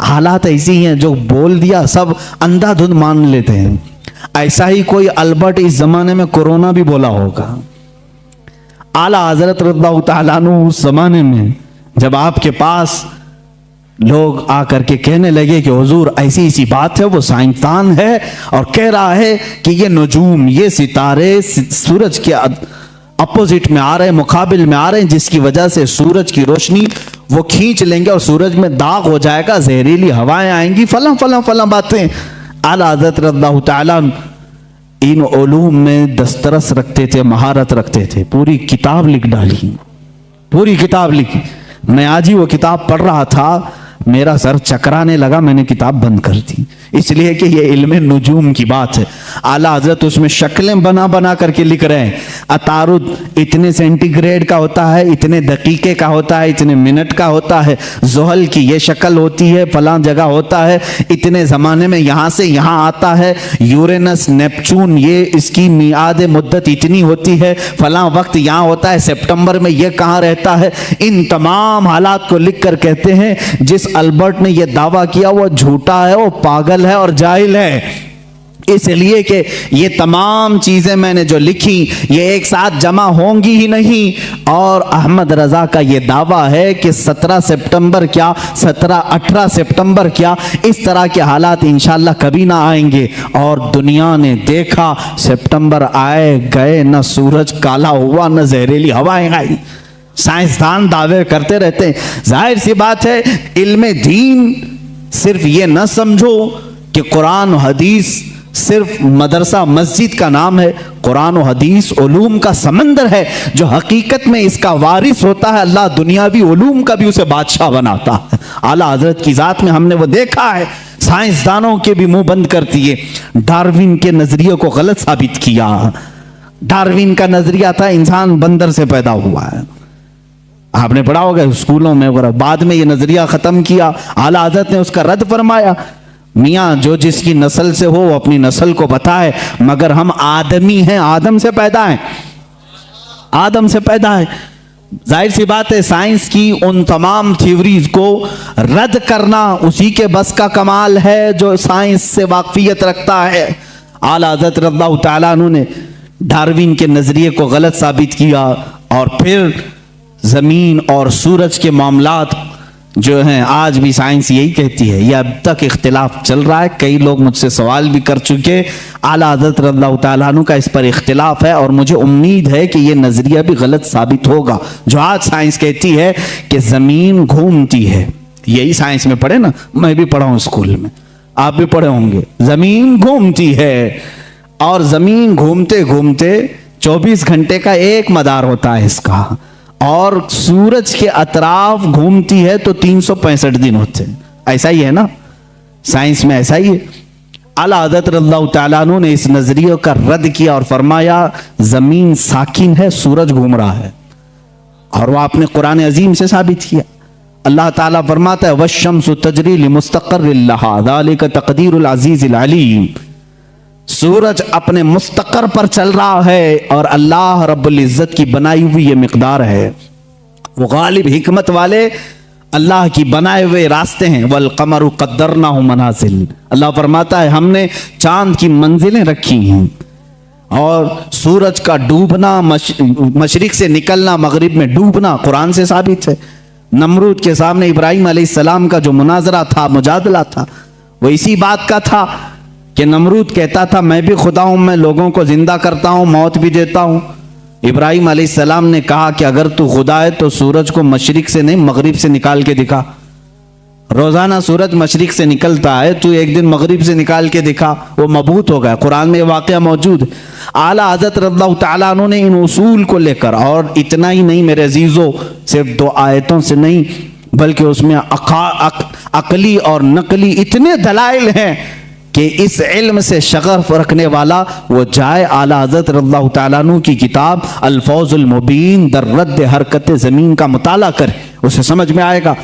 A: حالات ایسی ہیں جو بول دیا سب اندھا دھند مان لیتے ہیں. ایسا ہی کوئی البرٹ اس زمانے میں کورونا بھی بولا ہوگا. اعلیٰ حضرت رضی اللہ تعالیٰ عنہ اس زمانے میں جب آپ کے پاس لوگ آ کر کے کہنے لگے کہ حضور ایسی ایسی بات ہے, وہ سائنسدان ہے اور کہہ رہا ہے کہ یہ نجوم, یہ ستارے سورج کے اپوزٹ میں آ رہے ہیں, مقابل میں آ رہے ہیں, جس کی وجہ سے سورج کی روشنی وہ کھینچ لیں گے اور سورج میں داغ ہو جائے گا, زہریلی ہوائیں آئیں گی, فلاں فلاں فلاں باتیں. اعلیٰ حضرت رضی اللہ تعالیٰ ان علوم میں دسترس رکھتے تھے, مہارت رکھتے تھے. پوری کتاب لکھ ڈالی, پوری کتاب لکھی. میں آج ہی وہ کتاب پڑھ رہا تھا, میرا سر چکرانے لگا, میں نے کتاب بند کر دی, اس لیے کہ یہ علم نجوم کی بات ہے. اعلیٰ حضرت اس میں شکلیں بنا بنا کر کے لکھ رہے ہیں. عطارد اتنے سینٹی گریڈ کا ہوتا ہے, اتنے دقیقے کا ہوتا ہے, اتنے منٹ کا ہوتا ہے. زحل کی یہ شکل ہوتی ہے, فلاں جگہ ہوتا ہے, اتنے زمانے میں یہاں سے یہاں آتا ہے. یورینس نیپچون یہ اس کی میعاد مدت اتنی ہوتی ہے, فلاں وقت یہاں ہوتا ہے, سپٹمبر میں یہ کہاں رہتا ہے. ان تمام حالات کو لکھ کر کہتے ہیں جس البرٹ نے یہ دعویٰ کیا وہ جھوٹا ہے, وہ پاگل ہے اور جاہل ہے. اس لیے کہ یہ تمام چیزیں میں نے جو لکھی یہ ایک ساتھ جمع ہوں گی ہی نہیں. اور احمد رضا کا یہ دعویٰ ہے کہ 17 سپٹمبر کیا, 18 سپٹمبر کیا, اس طرح کے حالات انشاءاللہ کبھی نہ آئیں گے. اور دنیا نے دیکھا, سپٹمبر آئے گئے, نہ سورج کالا ہوا, نہ زہریلی ہوائیں آئی. سائنسدان دعوے کرتے رہتے ہیں. ظاہر سی بات ہے علم دین صرف یہ نہ سمجھو کہ قرآن و حدیث صرف مدرسہ مسجد کا نام ہے. قرآن و حدیث علوم کا سمندر ہے جو حقیقت میں اس کا وارث ہوتا ہے. اللہ دنیاوی علوم کا بھی اسے بادشاہ بناتا ہے. اعلیٰ حضرت کی ذات میں ہم نے وہ دیکھا ہے. سائنسدانوں کے بھی منہ بند کر دیے. ڈاروین کے نظریے کو غلط ثابت کیا. ڈاروین کا نظریہ تھا انسان بندر سے پیدا ہوا ہے, آپ نے پڑھا ہوگا اسکولوں میں وغیرہ. بعد میں یہ نظریہ ختم کیا. اعلیٰ حضرت نے اس کا رد فرمایا, میاں جو جس کی نسل سے ہو وہ اپنی نسل کو بتائے, مگر ہم آدمی ہیں, آدم سے پیدا ہیں, آدم سے پیدا ہے. ظاہر سی بات ہے سائنس کی ان تمام تھیوریز کو رد کرنا اسی کے بس کا کمال ہے جو سائنس سے واقفیت رکھتا ہے. اعلیٰ حضرت رضی اللہ تعالیٰ عنہ نے ڈاروین کے نظریے کو غلط ثابت کیا. اور پھر زمین اور سورج کے معاملات جو ہیں آج بھی سائنس یہی کہتی ہے, یہ اب تک اختلاف چل رہا ہے. کئی لوگ مجھ سے سوال بھی کر چکے. اعلیٰ حضرت رضی اللہ تعالیٰ عنہ کا اس پر اختلاف ہے اور مجھے امید ہے کہ یہ نظریہ بھی غلط ثابت ہوگا. جو آج سائنس کہتی ہے کہ زمین گھومتی ہے, یہی سائنس میں پڑھے نا, میں بھی پڑھا ہوں اسکول میں, آپ بھی پڑھے ہوں گے. زمین گھومتی ہے اور زمین گھومتے گھومتے 24 گھنٹے کا ایک مدار ہوتا ہے اس کا, اور سورج کے اطراف گھومتی ہے تو 365 دن ہوتے ہیں. ایسا ہی ہے نا, سائنس میں ایسا ہی ہے. اعلیٰ حضرت رضی اللہ تعالیٰ عنہ نے اس نظریے کا رد کیا اور فرمایا زمین ساکن ہے, سورج گھوم رہا ہے. اور وہ آپ نے قرآن عظیم سے ثابت کیا. اللہ تعالیٰ فرماتا ہے والشمس تجری لمستقر لها ذلك تقدیر العزیز العلیم. سورج اپنے مستقر پر چل رہا ہے اور اللہ رب العزت کی بنائی ہوئی یہ مقدار ہے. وہ غالب حکمت والے اللہ کی بنائے ہوئے راستے ہیں. والقمر قدرناہ منازل, اللہ فرماتا ہے ہم نے چاند کی منزلیں رکھی ہیں. اور سورج کا ڈوبنا, مشرق سے نکلنا مغرب میں ڈوبنا قرآن سے ثابت ہے. نمرود کے سامنے ابراہیم علیہ السلام کا جو مناظرہ تھا, مجادلہ تھا, وہ اسی بات کا تھا کہ نمرود کہتا تھا میں بھی خدا ہوں, میں لوگوں کو زندہ کرتا ہوں, موت بھی دیتا ہوں. ابراہیم علیہ السلام نے کہا کہ اگر تو خدا ہے تو سورج کو مشرق سے نہیں مغرب سے نکال کے دکھا. روزانہ سورج مشرق سے نکلتا ہے, تو ایک دن مغرب سے نکال کے دکھا. وہ مبہوت ہو گیا. قرآن میں یہ واقعہ موجود ہے. اعلیٰ حضرت رضی اللہ تعالیٰ عنہ نے ان اصول کو لے کر, اور اتنا ہی نہیں میرے عزیزو, صرف 2 آیتوں سے نہیں بلکہ اس میں عقلی اور نقلی اتنے دلائل ہیں کہ اس علم سے شغف رکھنے والا وہ جائے اعلیٰ حضرت رضی اللہ تعالیٰ عنہ کی کتاب الفوز المبین در رد حرکت زمین کا مطالعہ کرے, اسے سمجھ میں آئے گا.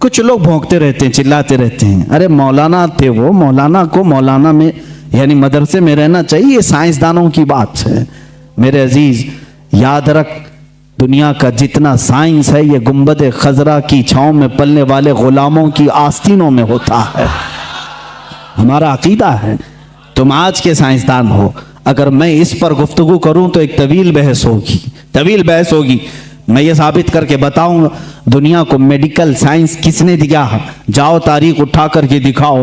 A: کچھ لوگ بھونکتے رہتے ہیں, چلاتے رہتے ہیں, ارے مولانا تھے وہ, مولانا کو مولانا میں یعنی مدرسے میں رہنا چاہیے, یہ سائنسدانوں کی بات ہے. میرے عزیز یاد رکھ, دنیا کا جتنا سائنس ہے یہ گنبد خضرا کی چھاؤں میں پلنے والے غلاموں کی آستینوں میں ہوتا ہے۔ ہمارا عقیدہ ہے۔ تم آج کے سائنسدان ہو، اگر میں اس پر گفتگو کروں تو ایک طویل بحث ہوگی۔ میں یہ ثابت کر کے بتاؤں گا دنیا کو میڈیکل سائنس کس نے دیا، جاؤ تاریخ اٹھا کر کے دکھاؤ۔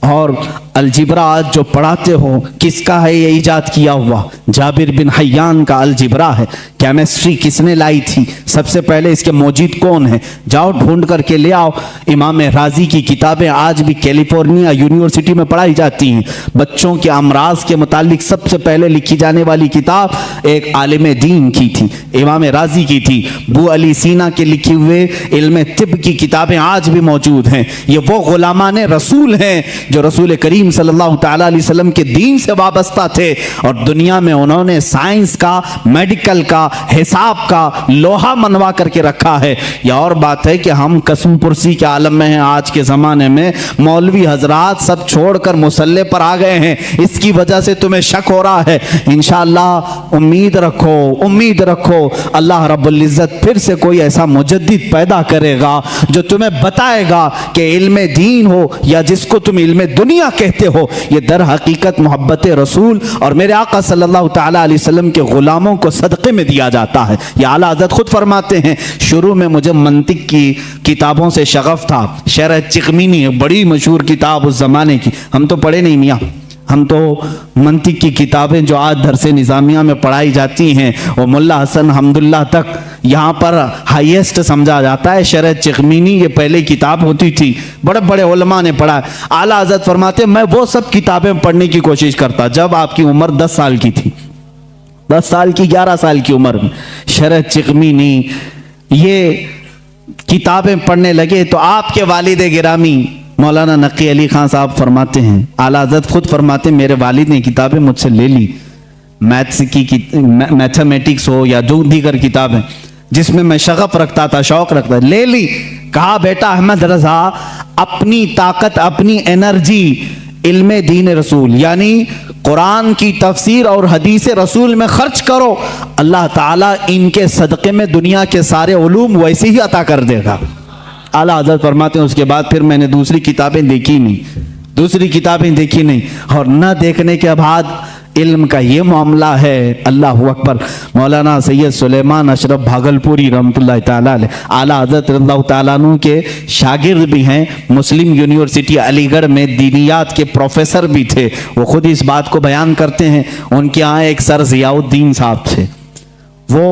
A: اور الجبرا آج جو پڑھاتے ہو کس کا ہے یہ ایجاد کیا ہوا؟ جابر بن حیان کا الجبرا ہے۔ کیمسٹری کس نے لائی تھی؟ سب سے پہلے اس کے موجد کون ہیں؟ جاؤ ڈھونڈ کر کے لے آؤ۔ امام رازی کی کتابیں آج بھی کیلیفورنیا یونیورسٹی میں پڑھائی جاتی ہیں۔ بچوں کے امراض کے متعلق سب سے پہلے لکھی جانے والی کتاب ایک عالم دین کی تھی، امام رازی کی تھی۔ بو علی سینا کے لکھے ہوئے علم طب کی کتابیں آج بھی موجود ہیں۔ یہ وہ غلامان رسول ہیں جو رسول کریم صلی اللہ تعالی علیہ وسلم کے دین سے وابستہ تھے، اور دنیا میں انہوں نے سائنس کا، میڈیکل کا، حساب کا لوہا منوا کر کے رکھا ہے۔ یہ اور بات ہے کہ ہم قسم پرسی کے عالم میں ہیں۔ آج کے زمانے میں مولوی حضرات سب چھوڑ کر مصلی پر آ گئے ہیں، اس کی وجہ سے تمہیں شک ہو رہا ہے۔ انشاءاللہ امید رکھو اللہ رب العزت پھر سے کوئی ایسا مجدد پیدا کرے گا جو تمہیں بتائے گا کہ علم دین ہو یا جس کو تم علم دنیا کہتے ہو، یہ در حقیقت محبت رسول اور میرے آقا صلی اللہ تعالی علیہ وسلم کے غلاموں کو صدقے میں دیا جاتا ہے۔ یہ اعلیٰ حضرت خود فرماتے ہیں، شروع میں مجھے منطق کی کتابوں سے شغف تھا۔ شرح چغمینی بڑی مشہور کتاب اس زمانے کی، ہم تو پڑھے نہیں میاں، ہم تو منطق کی کتابیں جو آج درس نظامیہ میں پڑھائی جاتی ہیں وہ ملا حسن حمداللہ تک یہاں پر ہائیسٹ سمجھا جاتا ہے۔ شرح چغمینی یہ پہلے کتاب ہوتی تھی، بڑے بڑے علماء نے پڑھا۔ اعلیٰ حضرت فرماتے میں وہ سب کتابیں پڑھنے کی کوشش کرتا جب آپ کی عمر 10 سال کی تھی، 10 سال کی 11 سال کی عمر میں شرح چغمینی یہ کتابیں پڑھنے لگے تو آپ کے والد گرامی مولانا نقی علی خان صاحب فرماتے ہیں، اعلیٰ حضرت خود فرماتے ہیں میرے والد نے کتابیں مجھ سے لے لی، میتھس کی میتھمیٹکس ہو یا جو دیگر کتابیں جس میں میں شغف رکھتا تھا، شوق رکھتا تھا، لے لی۔ کہا بیٹا احمد رضا اپنی طاقت، اپنی انرجی علم دین رسول یعنی قرآن کی تفسیر اور حدیث رسول میں خرچ کرو، اللہ تعالیٰ ان کے صدقے میں دنیا کے سارے علوم ویسے ہی عطا کر دے گا۔ اعلیٰ حضرت فرماتے ہیں اس کے بعد پھر میں نے دوسری کتابیں دیکھی نہیں، اور نہ دیکھنے کے بعد علم کا یہ معاملہ ہے۔ اللہ اکبر۔ مولانا سید سلیمان اشرف بھاگلپوری رحمۃ اللہ تعالیٰ علیہ اعلیٰ حضرت رضی اللہ تعالیٰ عنہ کے شاگرد بھی ہیں، مسلم یونیورسٹی علی گڑھ میں دینیات کے پروفیسر بھی تھے۔ وہ خود اس بات کو بیان کرتے ہیں، ان کے یہاں ایک سر ضیاء الدین صاحب تھے، وہ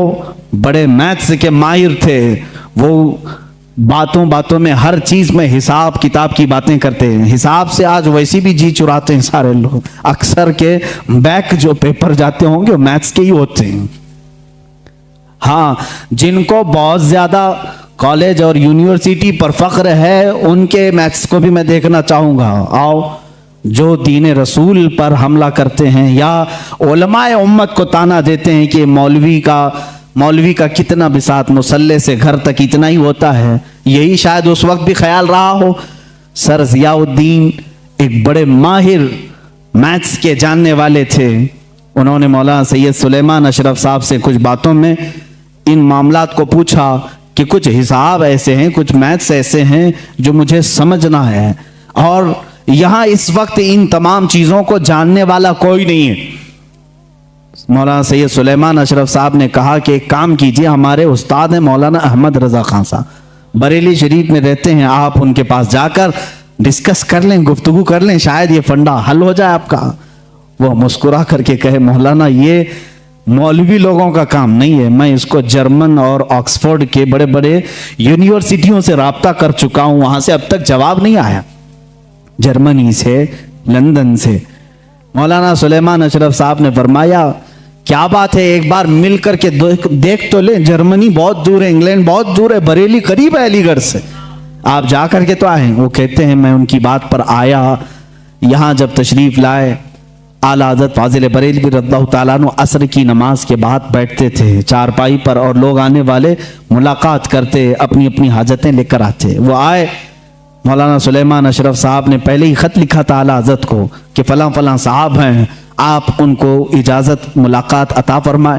A: بڑے میتھس کے ماہر تھے، وہ باتوں میں ہر چیز میں حساب کتاب کی باتیں کرتے ہیں۔ حساب سے آج ویسی بھی جی چراتے ہیں سارے لوگ، اکثر کے بیک جو پیپر جاتے ہوں گے وہ میتھس کے ہی ہوتے ہیں۔ ہاں، جن کو بہت زیادہ کالج اور یونیورسٹی پر فخر ہے ان کے میتھس کو بھی میں دیکھنا چاہوں گا۔ آؤ، جو دین رسول پر حملہ کرتے ہیں یا علماء امت کو تانا دیتے ہیں کہ مولوی کا کتنا بساط مصلی سے گھر تک اتنا ہی ہوتا ہے، یہی شاید اس وقت بھی خیال رہا ہو۔ سر ضیاء الدین ایک بڑے ماہر میتھس کے جاننے والے تھے، انہوں نے مولانا سید سلیمان اشرف صاحب سے کچھ باتوں میں ان معاملات کو پوچھا کہ کچھ حساب ایسے ہیں، کچھ میتھس ایسے ہیں جو مجھے سمجھنا ہے، اور یہاں اس وقت ان تمام چیزوں کو جاننے والا کوئی نہیں ہے۔ مولانا سید سلیمان اشرف صاحب نے کہا کہ ایک کام کیجئے، ہمارے استاد ہیں مولانا احمد رضا خان صاحب، بریلی شریف میں رہتے ہیں، آپ ان کے پاس جا کر ڈسکس کر لیں، گفتگو کر لیں، شاید یہ فنڈا حل ہو جائے آپ کا۔ وہ مسکرا کر کے کہے مولانا یہ مولوی لوگوں کا کام نہیں ہے، میں اس کو جرمن اور آکسفورڈ کے بڑے بڑے یونیورسٹیوں سے رابطہ کر چکا ہوں، وہاں سے اب تک جواب نہیں آیا، جرمنی سے، لندن سے۔ مولانا سلیمان اشرف صاحب نے فرمایا کیا بات ہے، ایک بار مل کر کے دیکھ تو لیں، جرمنی بہت دور ہے، انگلینڈ بہت دور ہے، بریلی قریب ہے علی گڑھ سے، آپ جا کر کے تو آئیں۔ وہ کہتے ہیں میں ان کی بات پر آیا، یہاں جب تشریف لائے اعلیٰ حضرت فاضل بریلوی رضی اللہ تعالیٰ عنہ عصر کی نماز کے بعد بیٹھتے تھے چارپائی پر، اور لوگ آنے والے ملاقات کرتے، اپنی اپنی حاجتیں لے کر آتے۔ وہ آئے، مولانا سلیمان اشرف صاحب نے پہلے ہی خط لکھا تھا اعلیٰ حضرت کو کہ فلاں فلاں صاحب ہیں، آپ ان کو اجازت ملاقات عطا فرمائے۔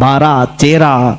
A: 12, 13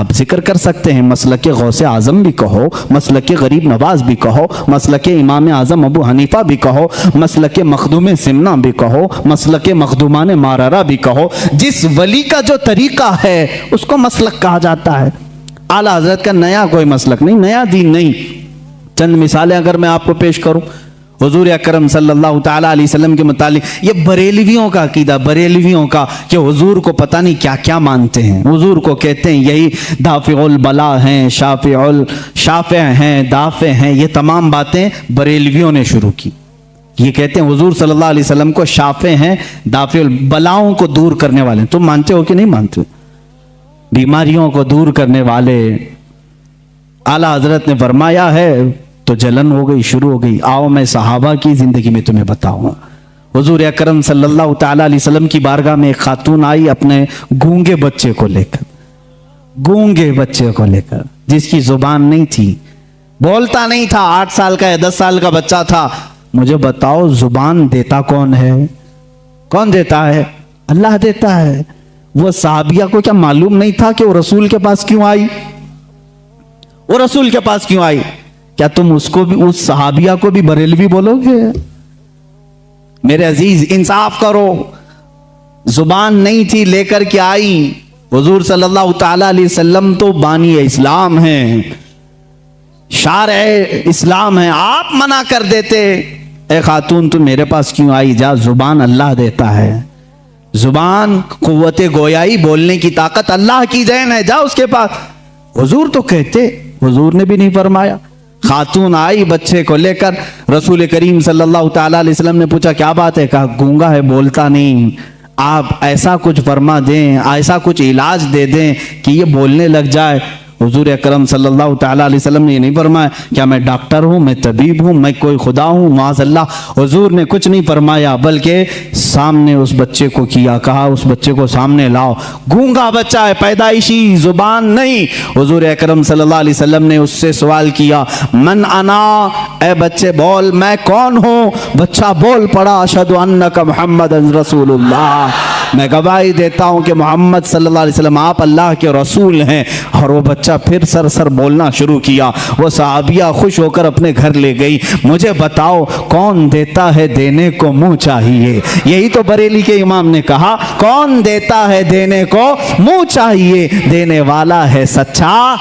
A: آپ ذکر کر سکتے ہیں، مسلک غوث اعظم بھی کہو، مسلک غریب نواز بھی کہو، مسلک امام اعظم ابو حنیفہ بھی کہو، مسلک مخدوم سمنا بھی کہو، مسلک مخدومان ماررہ بھی کہو، جس ولی کا جو طریقہ ہے اس کو مسلک کہا جاتا ہے۔ اعلیٰ حضرت کا نیا کوئی مسلک نہیں، نیا دین نہیں۔ چند مثالیں اگر میں آپ کو پیش کروں حضور اکرم صلی اللہ تعالیٰ علیہ وسلم کے متعلق، یہ بریلویوں کا عقیدہ، بریلویوں کا، کہ حضور کو پتہ نہیں کیا کیا مانتے ہیں۔ حضور کو کہتے ہیں یہی دافع البلا ہیں، شافع ہیں، دافع ہیں، یہ تمام باتیں بریلویوں نے شروع کی۔ یہ کہتے ہیں حضور صلی اللہ علیہ وسلم کو شافع ہیں، دافع البلاؤں کو دور کرنے والے۔ تم مانتے ہو کہ نہیں مانتے؟ بیماریوں کو دور کرنے والے۔ اعلیٰ حضرت نے فرمایا ہے تو جلن ہو گئی، شروع ہو گئی۔ آؤ میں صحابہ کی زندگی میں تمہیں بتاؤں۔ حضور اکرم صلی اللہ تعالیٰ علیہ وسلم کی بارگاہ میں ایک خاتون آئی اپنے گونگے بچے کو لے کر، گونگے بچے کو لے کر، جس کی زبان نہیں تھی، بولتا نہیں تھا، 8 سال کا یا 10 سال کا بچہ تھا۔ مجھے بتاؤ زبان دیتا کون ہے؟ کون دیتا ہے؟ اللہ دیتا ہے۔ وہ صحابیہ کو کیا معلوم نہیں تھا کہ وہ رسول کے پاس کیوں آئی؟ وہ رسول کے پاس کیوں آئی؟ کیا تم اس کو بھی، اس صحابیہ کو بھی بریلوی بولو گے؟ میرے عزیز انصاف کرو۔ زبان نہیں تھی، لے کر کے آئی۔ حضور صلی اللہ تعالی علیہ وسلم تو بانی اسلام ہیں، شارع اسلام ہیں، آپ منع کر دیتے۔ اے خاتون تم میرے پاس کیوں آئی؟ جا، زبان اللہ دیتا ہے، زبان قوت گویائی، بولنے کی طاقت اللہ کی دین ہے، جا اس کے پاس۔ حضور تو کہتے، حضور نے بھی نہیں فرمایا۔ خاتون آئی بچے کو لے کر، رسول کریم صلی اللہ تعالیٰ علیہ وسلم نے پوچھا کیا بات ہے؟ کہا گونگا ہے، بولتا نہیں، آپ ایسا کچھ فرما دیں، ایسا کچھ علاج دے دیں کہ یہ بولنے لگ جائے۔ حضور اکرم صلی اللہ تعالیٰ علیہ وسلم نے یہ نہیں فرمایا کیا میں ڈاکٹر ہوں، میں طبیب ہوں، میں کوئی خدا ہوں، معاذ اللہ۔ حضور نے کچھ نہیں فرمایا، بلکہ سامنے اس بچے کو کیا، کہا اس بچے کو سامنے لاؤ، گونگا بچہ ہے، پیدائشی، زبان نہیں۔ حضور اکرم صلی اللہ علیہ وسلم نے اس سے سوال کیا من انا، اے بچے بول میں کون ہوں؟ بچہ بول پڑا اشہد انک محمد رسول اللہ، میں گواہی دیتا ہوں کہ محمد صلی اللہ علیہ وسلم آپ اللہ کے رسول ہیں۔ اور وہ بچہ پھر سر بولنا شروع کیا۔ وہ صحابیہ خوش ہو کر اپنے گھر لے گئی۔ مجھے بتاؤ کون دیتا ہے دینے کو منہ چاہیے؟ یہی تو بریلی کے امام نے کہا، کون دیتا ہے دینے کو منہ چاہیے؟ دینے والا ہے سچا،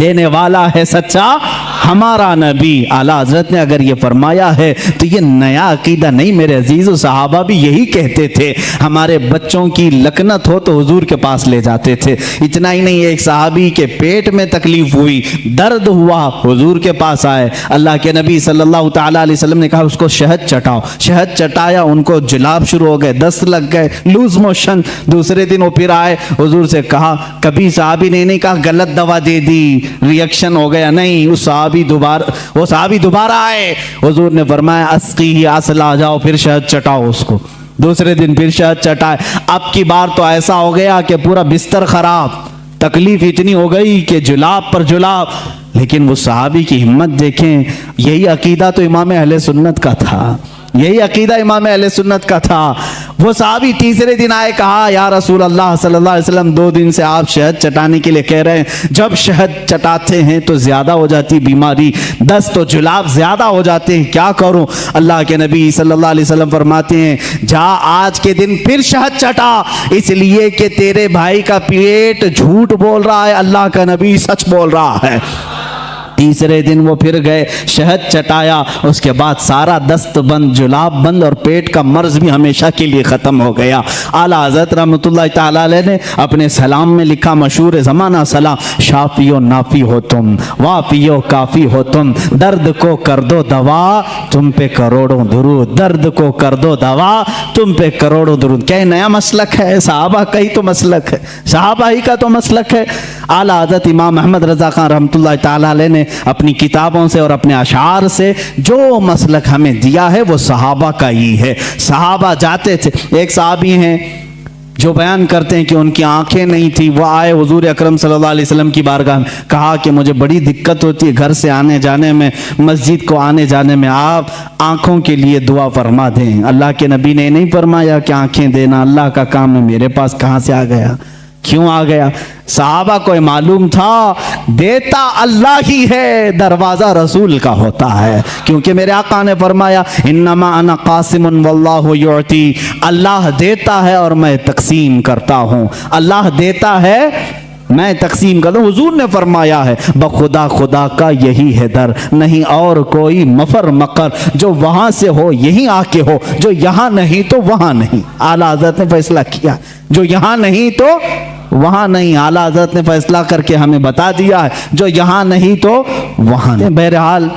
A: دینے والا ہے سچا ہمارا نبی۔ اعلیٰ حضرت نے اگر یہ فرمایا ہے تو یہ نیا عقیدہ نہیں میرے عزیزو، صحابہ بھی یہی کہتے تھے۔ ہمارے بچوں کی لکنت ہو تو حضور کے پاس لے جاتے تھے۔ اتنا ہی نہیں، ایک صحابی کے پیٹ میں تکلیف ہوئی، درد ہوا، حضور کے پاس آئے۔ اللہ کے نبی صلی اللہ تعالیٰ علیہ وسلم نے کہا اس کو شہد چٹاؤ، شہد چٹایا، ان کو جلاب شروع ہو گئے، دست لگ گئے، لوز موشن۔ دوسرے دن وہ پھر آئے، حضور سے کہا، کبھی صحابی نے نہیں کہا غلط دوا دے دی، ریئیکشن ہو گیا، نہیں، وہ صحابی دوبارہ آئے، حضور نے فرمایا اسقی اصلا، جاؤ پھر شہد چٹاؤ اس کو۔ دوسرے دن پھر شہد چٹائے۔ اب کی بار تو ایسا ہو گیا کہ پورا بستر خراب، تکلیف اتنی ہو گئی کہ جلاب پر جلاب۔ لیکن وہ صحابی کی ہمت دیکھیں، یہی عقیدہ تو امام اہل سنت کا تھا، یہی عقیدہ امام اہل سنت کا تھا۔ وہ صحابی تیسرے دن آئے، کہا یا رسول اللہ صلی اللہ علیہ وسلم 2 دن سے آپ شہد چٹانے کے لیے کہہ رہے ہیں، جب شہد چٹاتے ہیں تو زیادہ ہو جاتی بیماری، دست و جلاب زیادہ ہو جاتے ہیں، کیا کروں؟ اللہ کے نبی صلی اللہ علیہ وسلم فرماتے ہیں جا آج کے دن پھر شہد چٹا، اس لیے کہ تیرے بھائی کا پیٹ جھوٹ بول رہا ہے، اللہ کا نبی سچ بول رہا ہے۔ تیسرے دن وہ پھر گئے، شہد چٹایا، اس کے بعد سارا دست بند، جلاب بند، اور پیٹ کا مرض بھی ہمیشہ کے لیے ختم ہو گیا۔ اعلیٰ حضرت رحمۃ اللہ تعالیٰ علیہ نے اپنے سلام میں لکھا، مشہور زمانہ سلام، شافی و نافی ہو تم، وافی و کافی ہو تم، درد کو کر دو دوا تم پہ کروڑوں درود، درد کو کر دو دوا تم پہ کروڑوں درود۔ کیا نیا مسلک ہے؟ صحابہ کا ہی تو مسلک ہے، صحابہ ہی کا تو مسلک ہے۔ اعلیٰ حضرت امام احمد رضا خان رحمۃ اللہ تعالیٰ علیہ نے اپنی کتابوں سے اور اپنے اشعار سے جو مسلک ہمیں دیا ہے وہ صحابہ کا ہی ہے۔ صحابہ جاتے تھے، ایک صحابی ہیں جو بیان کرتے ہیں کہ ان کی آنکھیں نہیں تھی، وہ آئے حضور اکرم صلی اللہ علیہ وسلم کی بارگاہ میں، کہا کہ مجھے بڑی دقت ہوتی ہے گھر سے آنے جانے میں، مسجد کو آنے جانے میں، آپ آنکھوں کے لیے دعا فرما دیں۔ اللہ کے نبی نے نہیں فرمایا کہ آنکھیں دینا اللہ کا کام ہے، میرے پاس کہاں سے آ گیا؟ کیوں آ گیا؟ صحابہ کو معلوم تھا دیتا اللہ ہی ہے، دروازہ رسول کا ہوتا ہے، کیونکہ میرے آقا نے فرمایا انما انا قاسم واللہ یعطی، اللہ دیتا ہے اور میں تقسیم کرتا ہوں، اللہ دیتا ہے میں تقسیم کرتا ہوں۔ حضور نے فرمایا ہے بخدا خدا کا یہی ہے در، نہیں اور کوئی مفر مقر، جو وہاں سے ہو یہیں آ کے ہو، جو یہاں نہیں تو وہاں نہیں۔ اعلیٰ حضرت نے فیصلہ کیا، جو یہاں نہیں تو وہاں نہیں۔ اعلیٰ حضرت نے فیصلہ کر کے ہمیں بتا دیا ہے جو یہاں نہیں تو وہاں نہیں۔ بہرحال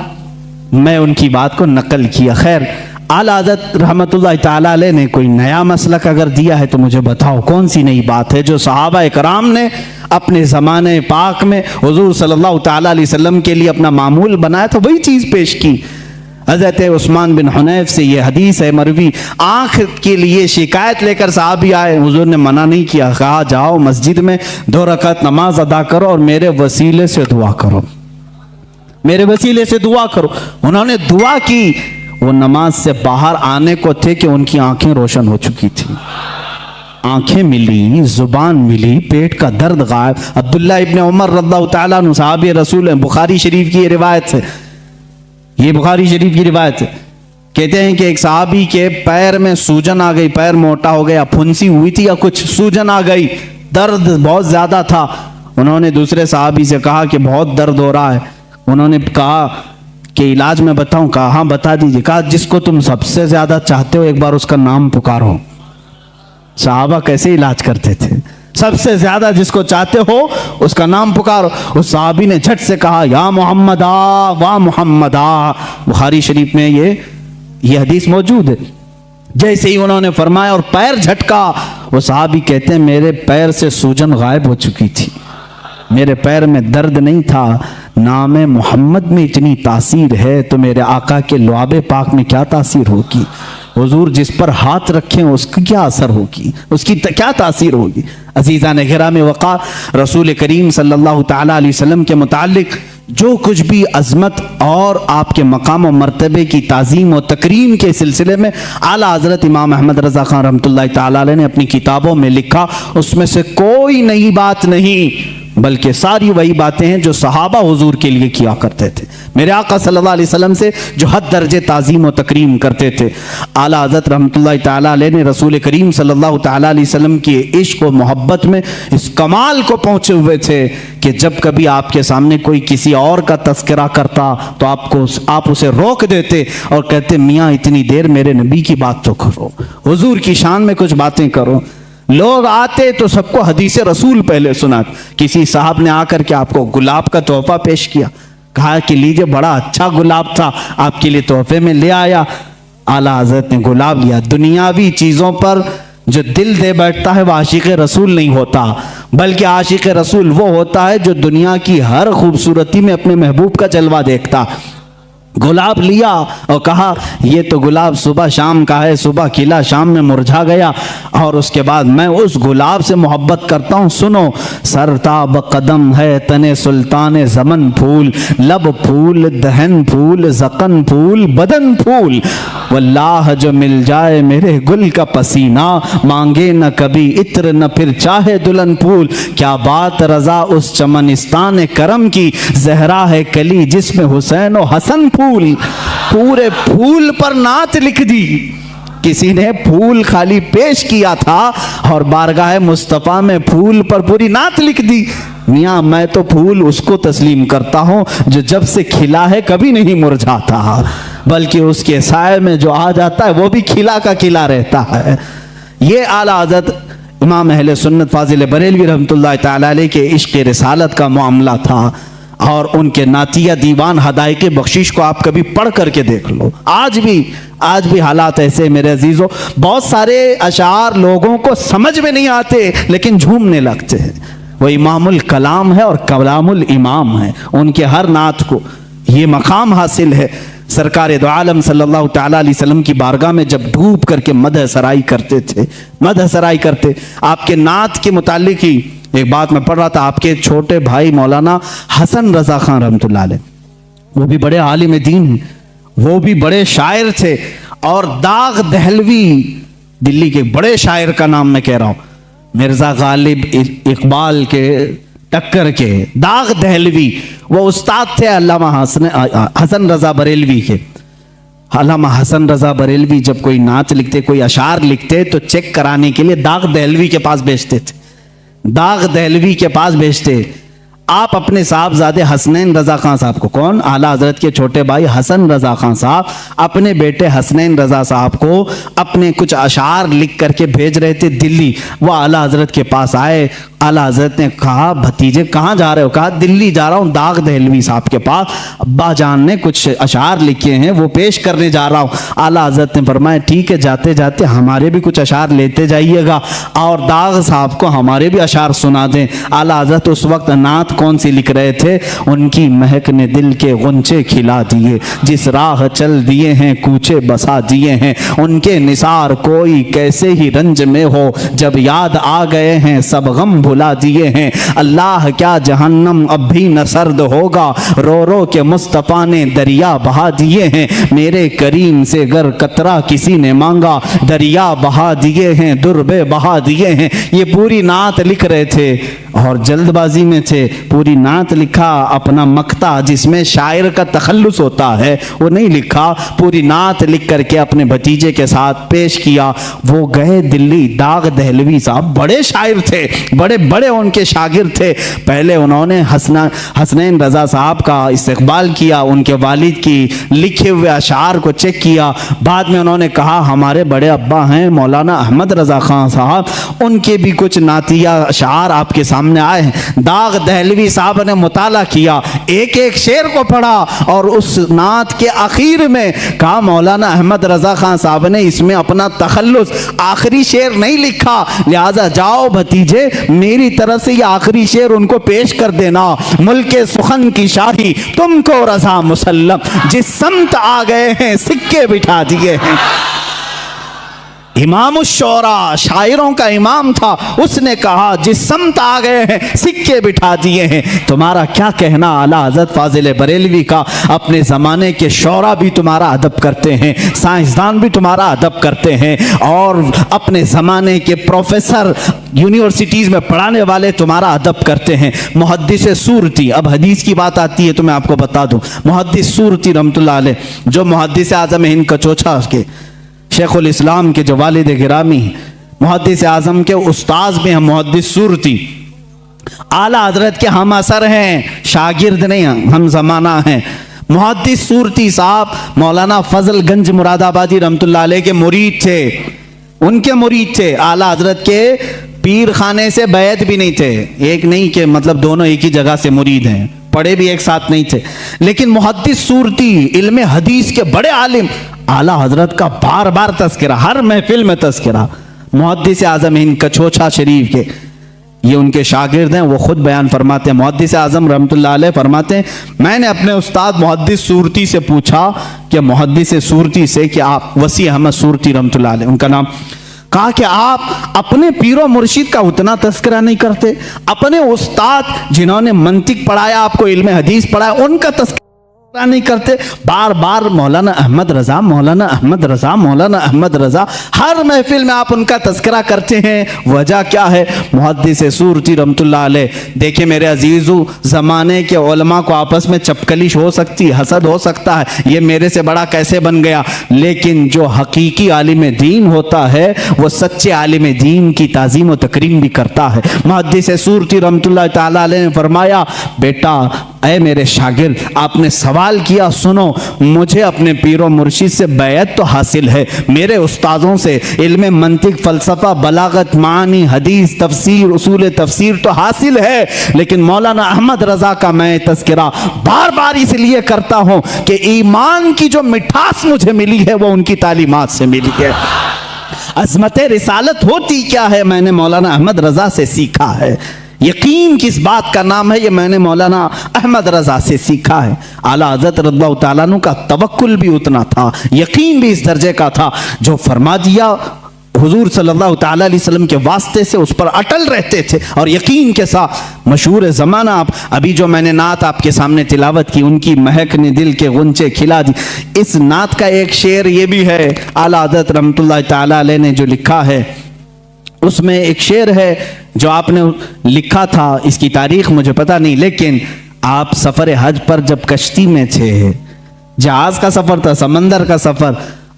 A: میں ان کی بات کو نقل کیا۔ خیر، اعلیٰ حضرت رحمت اللہ تعالیٰ علیہ نے کوئی نیا مسلک اگر دیا ہے تو مجھے بتاؤ کون سی نئی بات ہے جو صحابہ کرام نے اپنے زمانے پاک میں حضور صلی اللہ تعالیٰ علیہ وسلم کے لیے اپنا معمول بنایا تو وہی چیز پیش کی۔ حضرت عثمان بن حنیف سے یہ حدیث ہے مروی، آنکھ کے لیے شکایت لے کر صحابی آئے، حضور نے منع نہیں کیا، کہا جاؤ مسجد میں 2 رکعت نماز ادا کرو اور میرے وسیلے سے دعا کرو، میرے وسیلے سے دعا کرو۔ انہوں نے دعا کی، وہ نماز سے باہر آنے کو تھے کہ ان کی آنکھیں روشن ہو چکی تھی، آنکھیں ملی، زبان ملی، پیٹ کا درد غائب۔ عبداللہ ابن عمر رضی اللہ تعالیٰ عنہ صحابی رسول ہیں، بخاری شریف کی روایت سے، یہ بخاری شریف کی روایت ہے، کہتے ہیں کہ ایک صحابی کے پیر میں سوجن آ گئی، پیر موٹا ہو گیا، پھنسی ہوئی تھی یا کچھ، سوجن آ گئی، درد بہت زیادہ تھا۔ انہوں نے دوسرے صحابی سے کہا کہ بہت درد ہو رہا ہے، انہوں نے کہا کہ علاج میں بتاؤں؟ کہا ہاں بتا دیجیے۔ کہا جس کو تم سب سے زیادہ چاہتے ہو ایک بار اس کا نام پکارو۔ صحابہ کیسے علاج کرتے تھے؟ سب سے زیادہ جس کو چاہتے ہو اس کا نام پکارو۔ اس صحابی نے جھٹ سے کہا یا محمد آ وا محمد آ، بخاری شریف میں یہ حدیث موجود ہے۔ جیسے ہی انہوں نے فرمایا اور پیر جھٹکا، وہ صحابی کہتے ہیں میرے پیر سے سوجن غائب ہو چکی تھی، میرے پیر میں درد نہیں تھا۔ نام محمد میں اتنی تاثیر ہے تو میرے آقا کے لعاب پاک میں کیا تاثیر ہوگی؟ حضور جس پر ہاتھ رکھیں اس کی کیا اثر ہوگی، اس کی کیا تاثیر ہوگی؟ عزیزان گرامی وقار، رسول کریم صلی اللہ تعالیٰ علیہ وسلم کے متعلق جو کچھ بھی عظمت اور آپ کے مقام و مرتبے کی تعظیم و تکریم کے سلسلے میں اعلیٰ حضرت امام احمد رضا خان رحمۃ اللہ تعالیٰ علیہ نے اپنی کتابوں میں لکھا، اس میں سے کوئی نئی بات نہیں، بلکہ ساری وہی باتیں ہیں جو صحابہ حضور کے لیے کیا کرتے تھے، میرے آقا صلی اللہ علیہ وسلم سے جو حد درجے تعظیم و تکریم کرتے تھے۔ اعلیٰ حضرت رحمۃ اللہ تعالیٰ علیہ نے رسول کریم صلی اللہ تعالیٰ علیہ وسلم کی عشق و محبت میں اس کمال کو پہنچے ہوئے تھے کہ جب کبھی آپ کے سامنے کوئی کسی اور کا تذکرہ کرتا تو آپ اسے روک دیتے اور کہتے میاں اتنی دیر میرے نبی کی بات تو کرو، حضور کی شان میں کچھ باتیں کرو۔ لوگ آتے تو سب کو حدیث رسول پہلے سنات۔ کسی صاحب نے آ کر کے آپ کو گلاب کا تحفہ پیش کیا، کہا کہ لیجئے بڑا اچھا گلاب تھا، آپ کے لیے تحفے میں لے آیا۔ اعلیٰ حضرت نے گلاب لیا۔ دنیاوی چیزوں پر جو دل دے بیٹھتا ہے وہ عاشق رسول نہیں ہوتا، بلکہ عاشق رسول وہ ہوتا ہے جو دنیا کی ہر خوبصورتی میں اپنے محبوب کا جلوہ دیکھتا۔ گلاب لیا اور کہا یہ تو گلاب صبح شام کا ہے، صبح کھلا شام میں مرجھا گیا، اور اس کے بعد میں اس گلاب سے محبت کرتا ہوں۔ سنو، سرتاب قدم ہے تن سلطان زمن پھول، لب پھول دہن پھول زقن پھول بدن پھول، واللہ جو مل جائے میرے گل کا پسینہ، مانگے نہ کبھی عطر نہ پھر چاہے دلہن پھول۔ کیا بات رضا اس چمنستان کرم کی، زہرا ہے کلی جس میں حسین و حسن پھول۔ پورے پھول پر نعت لکھ دی، کسی نے پھول خالی پیش کیا تھا اور بارگاہ مصطفیٰ میں پھول پر پوری نعت لکھ دی۔ میاں میں تو پھول اس کو تسلیم کرتا ہوں جو جب سے کھلا ہے کبھی نہیں مرجھاتا، بلکہ اس کے سائے میں جو آ جاتا ہے وہ بھی کھلا کا کھلا رہتا ہے۔ یہ اعلیٰ حضرت امام اہل سنت فاضل بریلوی رحمۃ اللہ تعالی علیہ کے عشق رسالت کا معاملہ تھا، اور ان کے نعتیہ دیوان ہدایق بخشش کو آپ کبھی پڑھ کر کے دیکھ لو۔ آج بھی حالات ایسے میرے عزیزوں، بہت سارے اشعار لوگوں کو سمجھ میں نہیں آتے لیکن جھومنے لگتے ہیں۔ وہ امام الکلام ہے اور کلام الامام ہے، ان کے ہر نعت کو یہ مقام حاصل ہے۔ سرکار دو عالم صلی اللہ تعالیٰ علیہ وسلم کی بارگاہ میں جب ڈوب کر کے مدح سرائی کرتے تھے، مدح سرائی کرتے، آپ کے نعت کے متعلق ہی ایک بات میں پڑھ رہا تھا، آپ کے چھوٹے بھائی مولانا حسن رضا خان رحمۃ اللہ علیہ، وہ بھی بڑے عالم دین ہیں، وہ بھی بڑے شاعر تھے، اور داغ دہلوی دلی کے بڑے شاعر کا نام میں کہہ رہا ہوں، مرزا غالب اقبال کے ٹکر کے داغ دہلوی وہ استاد تھے علامہ حسن رضا بریلوی کے. علامہ حسن رضا بریلوی جب کوئی نعت لکھتے کوئی اشعار لکھتے تو چیک کرانے کے لیے داغ دہلوی کے پاس بھیجتے تھے. داغ دہلوی کے پاس بھیجتے. آپ اپنے صاحبزادے حسنین رضا خان صاحب کو, کون؟ اعلیٰ حضرت کے چھوٹے بھائی حسن رضا خان صاحب, اپنے بیٹے حسنین رضا صاحب کو اپنے کچھ اشعار لکھ کر کے بھیج رہے تھے دلی. وہ اعلیٰ حضرت کے پاس آئے. اعلیٰ حضرت نے کہا بھتیجے کہاں جا رہے ہو؟ کہا دلی جا رہا ہوں داغ دہلوی صاحب کے پاس, ابا جان نے کچھ اشعار لکھے ہیں وہ پیش کرنے جا رہا ہوں. اعلیٰ حضرت نے فرمایا ٹھیک ہے, جاتے جاتے ہمارے بھی کچھ اشعار لیتے جائیے گا اور داغ صاحب کو ہمارے بھی اشعار سنا دیں. اعلیٰ حضرت اس وقت نعت کون سی لکھ رہے تھے؟ ان کی مہک نے دل کے غنچے کھلا دیے, جس راہ چل دیے ہیں کوچے بسا دیے ہیں, ان کے نثار کوئی کیسے ہی رنج میں ہو, جب یاد آ گئے ہیں سب غم بھلا دیے ہیں. اللہ کیا جہنم اب بھی نہ سرد ہوگا, رو رو کے مصطفیٰ نے دریا بہا دیے ہیں. میرے کریم سے گر قطرہ کسی نے مانگا, دریا بہا دیے ہیں دربے بہا دیے ہیں. یہ پوری نعت لکھ رہے تھے اور جلد بازی میں تھے. پوری نعت لکھا, اپنا مقطع جس میں شاعر کا تخلص ہوتا ہے وہ نہیں لکھا, پوری نعت لکھ کر کے اپنے بھتیجے کے ساتھ پیش کیا. وہ گئے دلی. داغ دہلوی صاحب بڑے شاعر تھے, بڑے بڑے ان کے شاگرد تھے. پہلے انہوں نے حسنین رضا صاحب کا استقبال کیا, ان کے والد کی لکھے ہوئے اشعار کو چیک کیا. بعد میں انہوں نے کہا ہمارے بڑے ابا ہیں مولانا احمد رضا خان صاحب, ان کے بھی کچھ نعتیہ اشعار آپ کے سامنے آئے ہیں. داغ دہلوی صاحب نے مطالعہ کیا, ایک ایک شعر کو پڑھا اور اس نعت کے آخر میں کہا مولانا احمد رضا خان صاحب نے اس میں اپنا تخلص آخری شعر نہیں لکھا, لہذا جاؤ بھتیجے میری طرف سے یہ آخری شعر ان کو پیش کر دینا. ملک سخن کی شاہی تم کو رضا مسلم, جس سمت آ گئے ہیں سکے بٹھا دیے ہیں. امام الشعراء شاعروں کا امام تھا, اس نے کہا جس سمت آ گئے ہیں سکے بٹھا دیے ہیں. تمہارا کیا کہنا اعلیٰ حضرت فاضل بریلوی کا, اپنے زمانے کے شعراء بھی تمہارا ادب کرتے ہیں, سائنسدان بھی تمہارا ادب کرتے ہیں, اور اپنے زمانے کے پروفیسر یونیورسٹیز میں پڑھانے والے تمہارا ادب کرتے ہیں. محدث سورتی, اب حدیث کی بات آتی ہے تو میں آپ کو بتا دوں, محدث سورتی رحمۃ اللہ علیہ جو محدث اعظم ہند کچوچھا کے شیخ الاسلام کے جو والد گرامی محدث اعظم کے استاذ بھی ہیں, محدث سورتی اعلیٰ حضرت کے ہم اثر ہیں, شاگرد نہیں ہم زمانہ ہیں. محدث سورتی صاحب مولانا فضل گنج مراد آبادی رحمۃ اللہ علیہ کے مرید تھے, ان کے مرید تھے. اعلیٰ حضرت کے پیر خانے سے بیعت بھی نہیں تھے, ایک نہیں کہ مطلب دونوں ایک ہی جگہ سے مرید ہیں, پڑھے بھی ایک ساتھ نہیں تھے, لیکن محدث سورتی علم حدیث کے بڑے عالم, اعلیٰ حضرت کا بار بار تذکرہ, ہر محفل میں تذکرہ. محدث اعظم ہند کچوچھا شریف کے یہ ان کے شاگرد ہیں, وہ خود بیان فرماتے ہیں. محدث اعظم رحمۃ اللہ علیہ فرماتے ہیں میں نے اپنے استاد محدث سورتی سے پوچھا کہ محدث سورتی سے کہ آپ وسیع احمد سورتی رحمۃ اللہ علیہ ان کا نام, کہا کہ آپ اپنے پیر و مرشد کا اتنا تذکرہ نہیں کرتے, اپنے استاد جنہوں نے منطق پڑھایا, آپ کو علم حدیث پڑھایا, ان کا تذکرہ نہیں کرتے. بار بار مولانا احمد رضا, مولانا احمد رضا, مولانا احمد رضا, ہر محفل میں آپ ان کا تذکرہ کرتے ہیں. وجہ کیا ہے؟ محدث سورتی رحمۃ اللہ علیہ. دیکھیں میرے عزیزو, زمانے کے علماء کو آپس میں چپکلش ہو سکتی, حسد ہو سکتا ہے, یہ میرے سے بڑا کیسے بن گیا, لیکن جو حقیقی عالم دین ہوتا ہے وہ سچے عالم دین کی تعظیم و تکریم بھی کرتا ہے. محدث سورتی رحمۃ اللہ تعالی علیہ نے فرمایا بیٹا اے میرے شاگرد, آپ نے سوال کیا, سنو, مجھے اپنے پیر و مرشد سے بیعت تو حاصل ہے, میرے استاذوں سے علم منطق, فلسفہ, بلاغت, معانی, حدیث, تفسیر, اصول تفسیر تو حاصل ہے, لیکن مولانا احمد رضا کا میں تذکرہ بار بار اس لیے کرتا ہوں کہ ایمان کی جو مٹھاس مجھے ملی ہے وہ ان کی تعلیمات سے ملی ہے. عظمت رسالت ہوتی کیا ہے میں نے مولانا احمد رضا سے سیکھا ہے. یقین کس بات کا نام ہے, یہ میں نے مولانا احمد رضا سے سیکھا ہے. اعلیٰ حضرت رضی اللہ تعالیٰ عنہ کا توکل بھی اتنا تھا, یقین بھی اس درجے کا تھا, جو فرما دیا حضور صلی اللہ تعالیٰ علیہ وسلم کے واسطے سے اس پر اٹل رہتے تھے اور یقین کے ساتھ. مشہور زمانہ آپ ابھی جو میں نے نعت آپ کے سامنے تلاوت کی, ان کی مہک نے دل کے غنچے کھلا دی, اس نعت کا ایک شعر یہ بھی ہے اعلیٰ حضرت رحمۃ اللہ تعالیٰ علیہ نے جو لکھا ہے, اس میں ایک شعر ہے جو آپ نے لکھا تھا، اس کی تاریخ مجھے پتا نہیں، لیکن آپ سفر حج پر جب کشتی میں تھے، جہاز کا سفر تھا، سمندر کا سفر،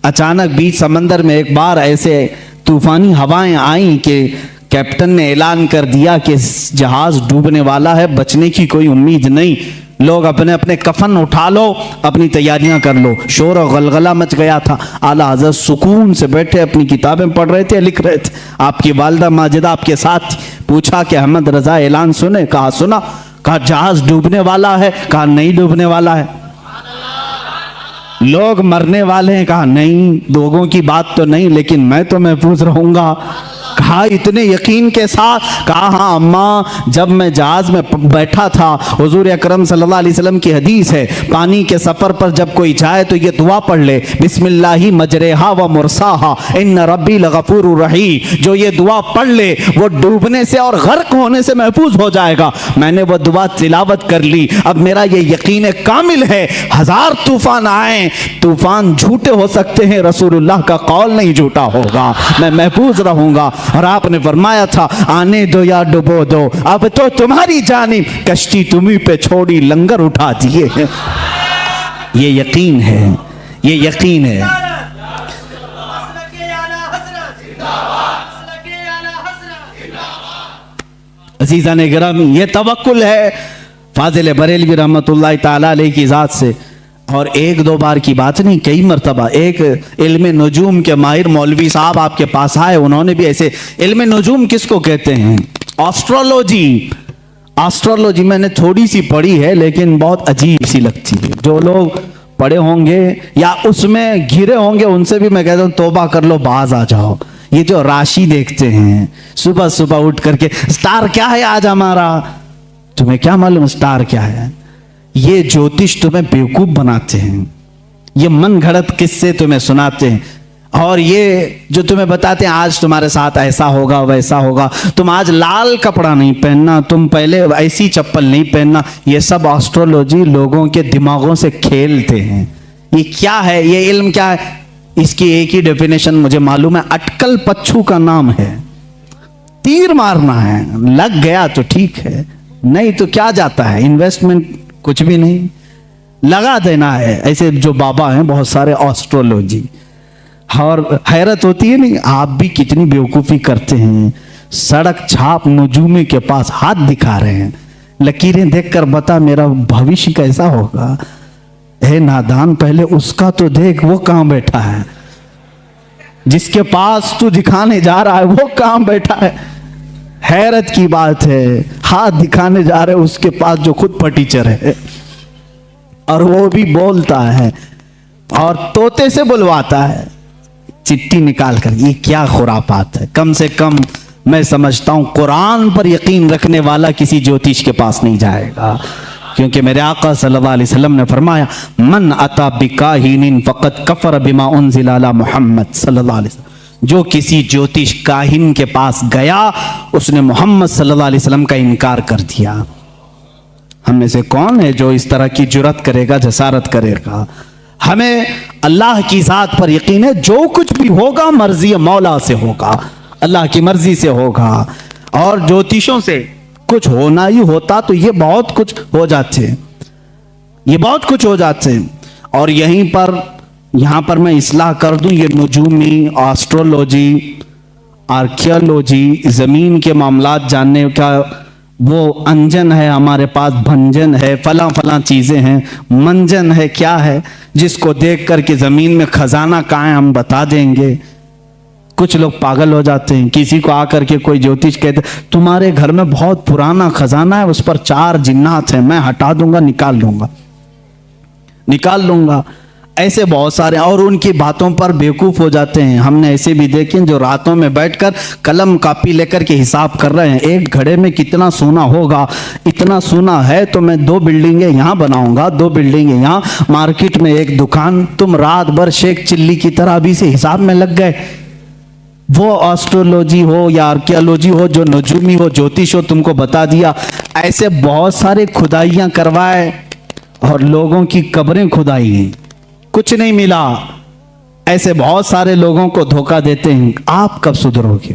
A: اچانک بیچ سمندر میں ایک بار ایسے طوفانی ہوائیں آئیں کہ کیپٹن نے اعلان کر دیا کہ جہاز ڈوبنے والا ہے، بچنے کی کوئی امید نہیں، لوگ اپنے اپنے کفن اٹھا لو، اپنی تیاریاں کر لو۔ شور و غلغلہ مچ گیا تھا۔ اعلیٰ حضرت سکون سے بیٹھے اپنی کتابیں پڑھ رہے تھے، لکھ رہے تھے۔ آپ کی والدہ ماجدہ آپ کے ساتھ تھی۔ پوچھا کہ احمد رضا اعلان سنے؟ کہا سنا۔ کہا جہاز ڈوبنے والا ہے؟ کہا نہیں ڈوبنے والا ہے۔ لوگ مرنے والے ہیں؟ کہا نہیں، لوگوں کی بات تو نہیں، لیکن میں تو محفوظ رہوں گا۔ کہا اتنے یقین کے ساتھ؟ کہا ہاں اماں، جب میں جہاز میں بیٹھا تھا، حضور اکرم صلی اللہ علیہ وسلم کی حدیث ہے، پانی کے سفر پر جب کوئی جائے تو یہ دعا پڑھ لے، بسم اللہ مجریہا و مرساہا ان ربی لغفور رحیم۔ جو یہ دعا پڑھ لے وہ ڈوبنے سے اور غرق ہونے سے محفوظ ہو جائے گا۔ میں نے وہ دعا تلاوت کر لی، اب میرا یہ یقین کامل ہے، ہزار طوفان آئیں، طوفان جھوٹے ہو سکتے ہیں، رسول اللہ کا قول نہیں جھوٹا ہوگا، میں محفوظ رہوں گا۔ اور آپ نے فرمایا تھا آنے دو یا ڈبو دو، اب تو تمہاری جانب، کشتی تمہیں پہ چھوڑی، لنگر اٹھا دیے ہیں۔ یہ یقین ہے، یہ یقین ہے۔ عزیزان گرامی، یہ توکل ہے فاضل بریلوی رحمت اللہ تعالیٰ علیہ کی ذات سے۔ اور ایک دو بار کی بات نہیں، کئی مرتبہ ایک علم نجوم کے ماہر مولوی صاحب آپ کے پاس آئے، انہوں نے بھی ایسے، علم نجوم کس کو کہتے ہیں؟ آسٹرولوجی۔ آسٹرولوجی میں نے تھوڑی سی پڑھی ہے لیکن بہت عجیب سی لگتی ہے۔ جو لوگ پڑھے ہوں گے یا اس میں گھرے ہوں گے ان سے بھی میں کہتا ہوں توبہ کر لو، باز آ جاؤ۔ یہ جو راشی دیکھتے ہیں صبح صبح اٹھ کر کے، سٹار کیا ہے آج ہمارا، تمہیں کیا معلوم سٹار کیا ہے؟ یہ جوتش تمہیں بیوقوف بناتے ہیں، یہ من گھڑت قصے تمہیں سناتے ہیں، اور یہ جو تمہیں بتاتے ہیں آج تمہارے ساتھ ایسا ہوگا ویسا ہوگا، تم آج لال کپڑا نہیں پہننا، تم پہلے ایسی چپل نہیں پہننا، یہ سب آسٹرولوجی لوگوں کے دماغوں سے کھیلتے ہیں۔ یہ کیا ہے؟ یہ علم کیا ہے؟ اس کی ایک ہی ڈیفینیشن مجھے معلوم ہے، اٹکل پچھو کا نام ہے۔ تیر مارنا ہے، لگ گیا تو ٹھیک ہے، نہیں تو کیا جاتا ہے، انویسٹمنٹ کچھ بھی نہیں، لگا دینا ہے۔ ایسے جو بابا ہیں بہت سارے آسٹرولوجی، اور حیرت ہوتی ہے نہیں، آپ بھی کتنی بیوقوفی کرتے ہیں، سڑک چھاپ نجومی کے پاس ہاتھ دکھا رہے ہیں، لکیریں دیکھ کر بتا میرا بھویش کیسا ہوگا۔ اے نادان، پہلے اس کا تو دیکھ، وہ کہاں بیٹھا ہے، جس کے پاس تو دکھانے جا رہا ہے وہ کہاں بیٹھا ہے۔ حیرت کی بات ہے، ہاتھ دکھانے جا رہے اس کے پاس جو خود پٹیچر ہے، اور وہ بھی بولتا ہے اور طوطے سے بلواتا ہے چٹھی نکال کر۔ یہ کیا خرافات ہے؟ کم سے کم میں سمجھتا ہوں قرآن پر یقین رکھنے والا کسی جوتش کے پاس نہیں جائے گا، کیونکہ میرے آقا صلی اللہ علیہ وسلم نے فرمایا من اتا بکاہن فقد کفر بما انزل علی محمد صلی اللہ علیہ وسلم۔ جو کسی جوتش کاہن کے پاس گیا اس نے محمد صلی اللہ علیہ وسلم کا انکار کر دیا۔ ہم میں سے کون ہے جو اس طرح کی جرات کرے گا، جسارت کرے گا؟ ہمیں اللہ کی ذات پر یقین ہے، جو کچھ بھی ہوگا مرضی مولا سے ہوگا، اللہ کی مرضی سے ہوگا۔ اور جوتشوں سے کچھ ہونا ہی ہوتا تو یہ بہت کچھ ہو جاتے، یہ بہت کچھ ہو جاتے۔ اور یہاں پر میں اصلاح کر دوں، یہ نجومی، آسٹرولوجی، آرکیالوجی، زمین کے معاملات جاننے کا وہ انجن ہے ہمارے پاس، بھنجن ہے، فلاں فلاں چیزیں ہیں، منجن ہے، کیا ہے جس کو دیکھ کر کے زمین میں خزانہ کہاں ہے ہم بتا دیں گے۔ کچھ لوگ پاگل ہو جاتے ہیں، کسی کو آ کر کے کوئی جوتش کہتے تمہارے گھر میں بہت پرانا خزانہ ہے، اس پر 4 جنات ہیں، میں ہٹا دوں گا، نکال لوں گا۔ ایسے بہت سارے، اور ان کی باتوں پر بیوقوف ہو جاتے ہیں۔ ہم نے ایسے بھی دیکھیں جو راتوں میں بیٹھ کر قلم کاپی لے کر کے حساب کر رہے ہیں، ایک گھڑے میں کتنا سونا ہوگا، اتنا سونا ہے تو میں 2 بلڈنگیں یہاں بناؤں گا، 2 بلڈنگیں یہاں، مارکیٹ میں 1 دکان۔ تم رات بھر شیخ چلی کی طرح بھی سے حساب میں لگ گئے۔ وہ آسٹرولوجی ہو یا آرکیالوجی ہو، جو نجومی ہو، جوتش ہو، تم کو بتا دیا۔ ایسے بہت سارے کھدائیاں کروائے اور لوگوں کی قبریں کھدائی ہیں، کچھ نہیں ملا۔ ایسے بہت سارے لوگوں کو دھوکہ دیتے ہیں۔ آپ کب سدھرو گے؟